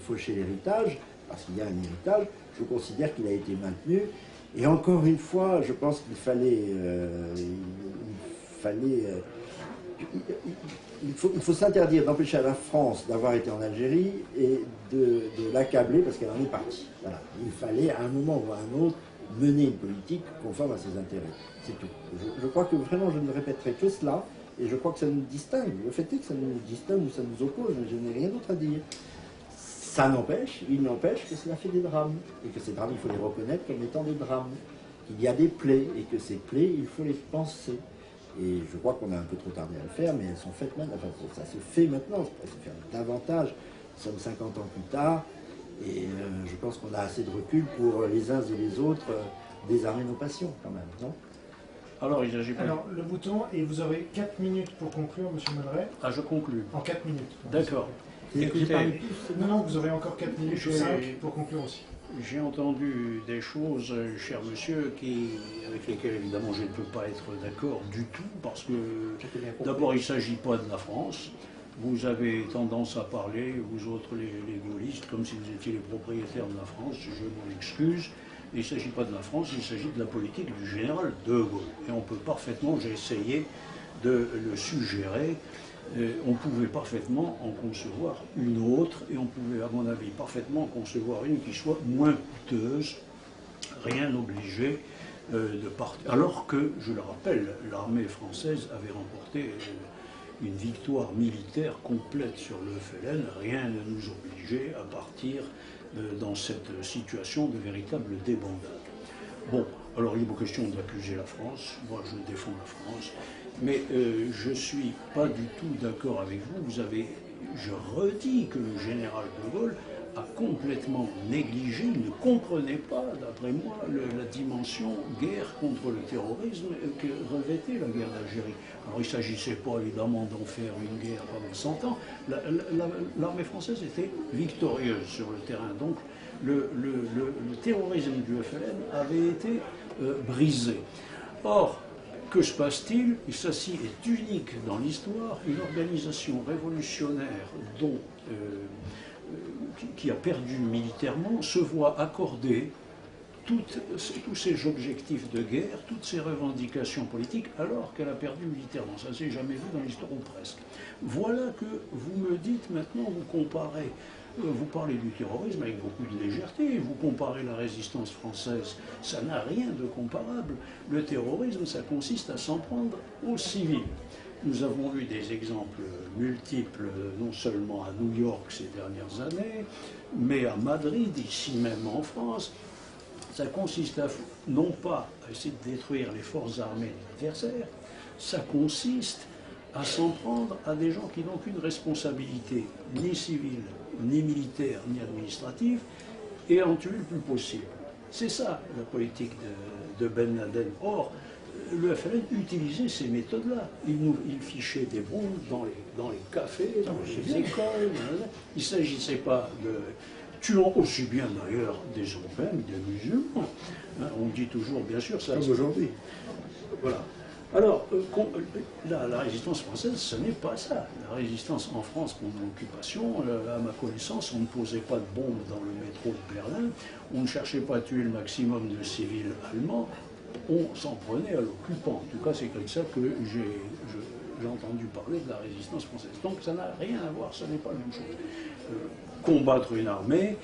faucher l'héritage, parce qu'il y a un héritage. Je considère qu'il a été maintenu. Et encore une fois, je pense qu'il fallait, il faut s'interdire d'empêcher à la France d'avoir été en Algérie et de l'accabler parce qu'elle en est partie. Voilà. Il fallait à un moment ou à un autre mener une politique conforme à ses intérêts. C'est tout. Je crois que vraiment je ne répéterai que cela et je crois que ça nous distingue. Le fait est que ça nous distingue ou ça nous oppose, mais je n'ai rien d'autre à dire. Ça n'empêche, il n'empêche que cela fait des drames et que ces drames, il faut les reconnaître comme étant des drames. Qu'il y a des plaies et que ces plaies, il faut les penser. Et je crois qu'on a un peu trop tardé à le faire, mais elles sont faites maintenant. Enfin, ça se fait maintenant, ça peut se faire davantage. Nous sommes 50 ans plus tard, et je pense qu'on a assez de recul pour les uns et les autres désarmer nos passions, quand même, non? Alors, il s'agit pas. Alors, le bouton, et vous aurez 4 minutes pour conclure, monsieur Monneret. Ah, je conclus. En 4 minutes. D'accord. Écoutez, non, vous aurez encore 4 minutes ou 5 pour conclure aussi. J'ai entendu des choses, cher monsieur, avec lesquelles évidemment je ne peux pas être d'accord du tout, parce que d'abord il ne s'agit pas de la France. Vous avez tendance à parler, vous autres les gaullistes, comme si vous étiez les propriétaires de la France, je m'en excuse. Il ne s'agit pas de la France, il s'agit de la politique du général de Gaulle. Et on peut parfaitement, j'ai essayé de le suggérer, on pouvait parfaitement en concevoir une autre, et on pouvait, à mon avis, parfaitement en concevoir une qui soit moins coûteuse, rien n'obligeait de partir. Alors que, je le rappelle, l'armée française avait remporté une victoire militaire complète sur le FLN, rien ne nous obligeait à partir dans cette situation de véritable débandade. Bon, alors il est beau question d'accuser la France, moi je défends la France, mais je ne suis pas du tout d'accord avec vous. Je redis que le général de Gaulle a complètement négligé, il ne comprenait pas, d'après moi, la dimension guerre contre le terrorisme que revêtait la guerre d'Algérie. Alors il ne s'agissait pas évidemment d'en faire une guerre pendant 100 ans. L'armée française était victorieuse sur le terrain. Donc le terrorisme du FLN avait été brisé. Or, que se passe-t-il? Ceci est unique dans l'histoire. Une organisation révolutionnaire qui a perdu militairement se voit accorder tous ces objectifs de guerre, toutes ces revendications politiques, alors qu'elle a perdu militairement. Ça ne s'est jamais vu dans l'histoire, ou presque. Voilà que vous me dites maintenant, vous comparez, vous parlez du terrorisme avec beaucoup de légèreté, vous comparez la résistance française, ça n'a rien de comparable. Le terrorisme, ça consiste à s'en prendre aux civils. Nous avons vu des exemples multiples, non seulement à New York ces dernières années, mais à Madrid, ici même en France. Ça consiste non pas à essayer de détruire les forces armées de l'adversaire, ça consiste à s'en prendre à des gens qui n'ont qu'une responsabilité, ni civile, ni militaire, ni administrative, et en tuer le plus possible. C'est ça la politique de Ben Laden. Or, le FLN utilisait ces méthodes-là. Il fichait des bombes dans les cafés, dans les écoles. Il ne s'agissait pas de... tuant aussi bien d'ailleurs des Européens que des musulmans. On dit toujours, bien sûr, ça... Comme aujourd'hui. Voilà. Alors, la résistance française, ce n'est pas ça. La résistance en France pendant l'occupation, à ma connaissance, on ne posait pas de bombes dans le métro de Berlin, on ne cherchait pas à tuer le maximum de civils allemands, on s'en prenait à l'occupant. En tout cas, c'est comme ça que j'ai entendu parler de la résistance française. Donc ça n'a rien à voir, ce n'est pas la même chose. Combattre une armée,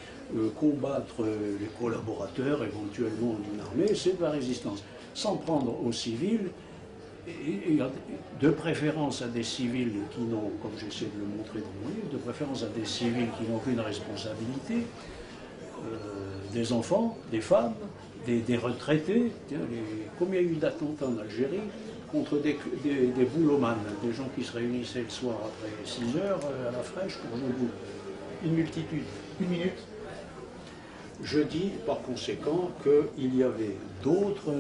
combattre les collaborateurs éventuellement d'une armée, c'est de la résistance. S'en prendre aux civils, et de préférence à des civils qui n'ont, comme j'essaie de le montrer dans mon livre, de préférence à des civils qui n'ont qu'une responsabilité, des enfants, des femmes, des retraités. Combien il y a eu d'attentats en Algérie contre des boulomanes, des gens qui se réunissaient le soir après 6 heures à la fraîche pour jouer au boule. Une multitude. Une minute. Je dis par conséquent qu'il y avait d'autres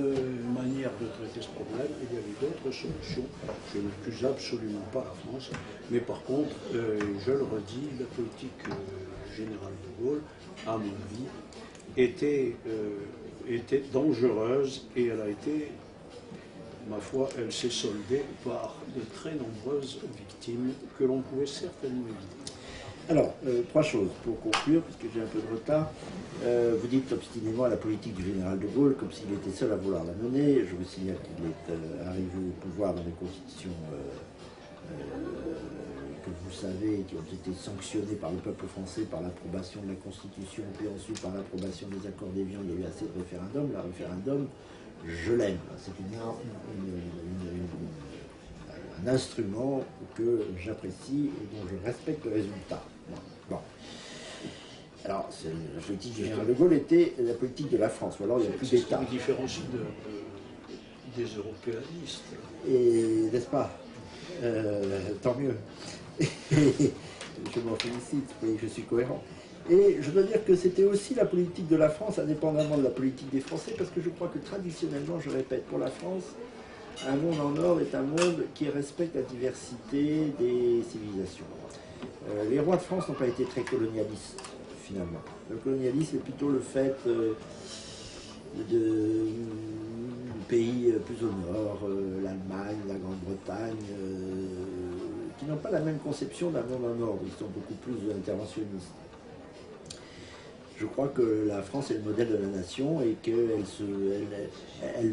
manières de traiter ce problème, il y avait d'autres solutions. Je n'accuse absolument pas la France, mais par contre, je le redis, la politique générale de Gaulle, à mon avis, était dangereuse et elle a été, ma foi, elle s'est soldée par de très nombreuses victimes que l'on pouvait certainement éviter. Alors, 3 choses pour conclure, puisque j'ai un peu de retard. Vous dites obstinément à la politique du général de Gaulle, comme s'il était seul à vouloir la mener. Je vous signale qu'il est arrivé au pouvoir dans les constitutions que vous savez, qui ont été sanctionnées par le peuple français, par l'approbation de la Constitution, puis ensuite par l'approbation des accords d'Évian. Il y a eu assez de référendums. Le référendum, je l'aime. C'est un instrument que j'apprécie et dont je respecte le résultat. Bon. Alors, la politique du général de Gaulle était la politique de la France, ou alors il n'y a plus d'État. C'est ce qui différencie des européanistes. Et n'est-ce pas tant mieux. Je m'en félicite, et je suis cohérent. Et je dois dire que c'était aussi la politique de la France, indépendamment de la politique des Français, parce que je crois que traditionnellement, je répète, pour la France, un monde en ordre est un monde qui respecte la diversité des civilisations. Les rois de France n'ont pas été très colonialistes, finalement. Le colonialisme est plutôt le fait de pays plus au nord, l'Allemagne, la Grande-Bretagne, qui n'ont pas la même conception d'un monde en ordre. Ils sont beaucoup plus interventionnistes. Je crois que la France est le modèle de la nation et qu'elle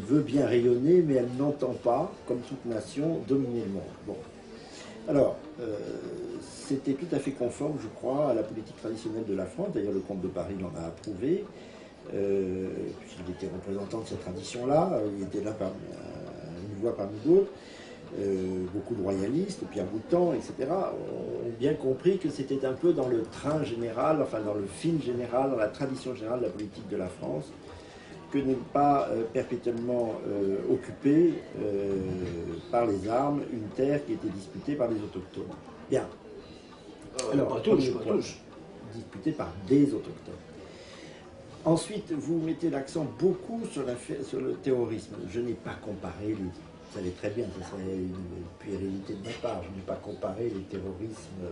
veut bien rayonner, mais elle n'entend pas, comme toute nation, dominer le monde. Bon. Alors, c'était tout à fait conforme, je crois, à la politique traditionnelle de la France. D'ailleurs, le comte de Paris l'en a approuvé, puisqu'il était représentant de cette tradition-là. Il était là par une voix parmi d'autres. Beaucoup de royalistes, Pierre Boutan, etc., ont bien compris que c'était un peu dans le train général, enfin dans le film général, dans la tradition générale de la politique de la France, que ne pas perpétuellement occuper par les armes une terre qui était disputée par les autochtones. Bien. Alors, pas tous, pas tous. disputé par des autochtones. Ensuite, vous mettez l'accent beaucoup sur le terrorisme. Je n'ai pas comparé, vous savez très bien, ce serait une puérilité de ma part, je n'ai pas comparé les terrorismes,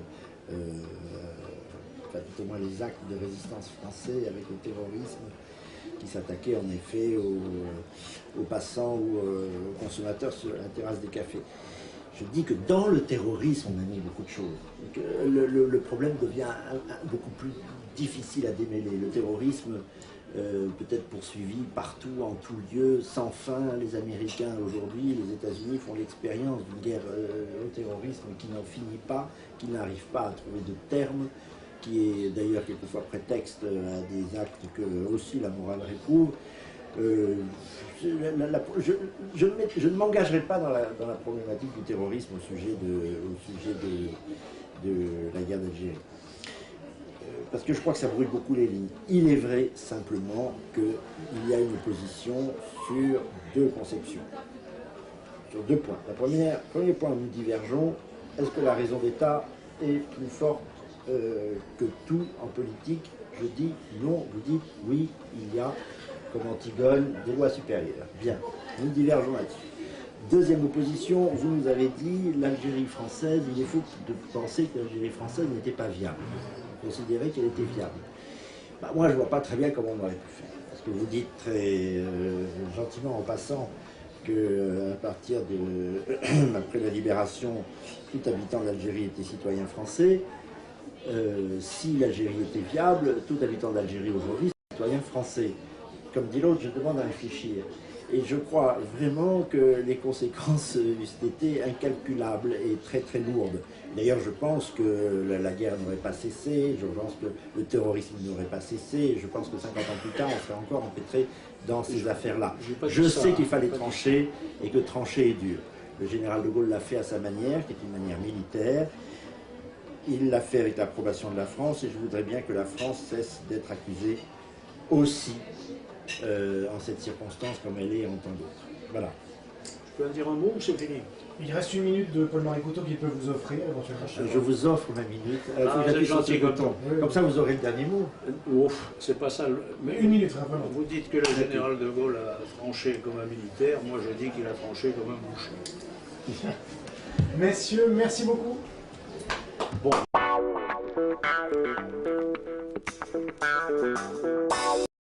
enfin tout au moins les actes de résistance français avec le terrorisme qui s'attaquait en effet aux passants ou aux consommateurs sur la terrasse des cafés. Je dis que dans le terrorisme, on a mis beaucoup de choses. Que le problème devient beaucoup plus difficile à démêler. Le terrorisme peut être poursuivi partout, en tout lieu, sans fin. Les Américains aujourd'hui, les États-Unis font l'expérience d'une guerre au terrorisme qui n'en finit pas, qui n'arrive pas à trouver de terme, qui est d'ailleurs quelquefois prétexte à des actes que aussi la morale réprouve. Je ne m'engagerai pas dans la problématique du terrorisme au sujet de la guerre d'Algérie. Parce que je crois que ça brûle beaucoup les lignes. Il est vrai simplement qu'il y a une opposition sur deux conceptions, sur deux points. Premier point où nous divergeons, est-ce que la raison d'État est plus forte que tout en politique? Je dis non, vous dites oui, il y a, comme Antigone, des lois supérieures. Bien, nous divergeons là-dessus. Deuxième opposition, vous nous avez dit l'Algérie française, il est faux de penser que l'Algérie française n'était pas viable. Vous considérez qu'elle était viable. Bah, moi, je ne vois pas très bien comment on aurait pu faire. Parce que vous dites très gentiment en passant qu'à partir de après la libération, tout habitant d'Algérie était citoyen français. Si l'Algérie était viable, tout habitant d'Algérie aujourd'hui est citoyen français. Comme dit l'autre, je demande à réfléchir. Et je crois vraiment que les conséquences eussent été incalculables et très très lourdes. D'ailleurs, je pense que la guerre n'aurait pas cessé, je pense que le terrorisme n'aurait pas cessé, je pense que 50 ans plus tard, on serait encore empêtré dans ces affaires-là. Je sais qu'il fallait trancher et que trancher est dur. Le général de Gaulle l'a fait à sa manière, qui est une manière militaire. Il l'a fait avec l'approbation de la France et je voudrais bien que la France cesse d'être accusée aussi en cette circonstance comme elle est en tant d'autres. Voilà. Je peux en dire un mot ou c'est fini? Il reste une minute de Paul-Marie Couteau qui peut vous offrir éventuellement. Je vous offre ma minute. Vous êtes gentil, Goton. Comme ça, vous aurez le dernier mot. Ouf, c'est pas ça. Mais Une minute, vraiment. vous dites que le général de Gaulle a tranché comme un militaire. Moi, je dis qu'il a tranché comme un boucher. Messieurs, merci beaucoup. Bon.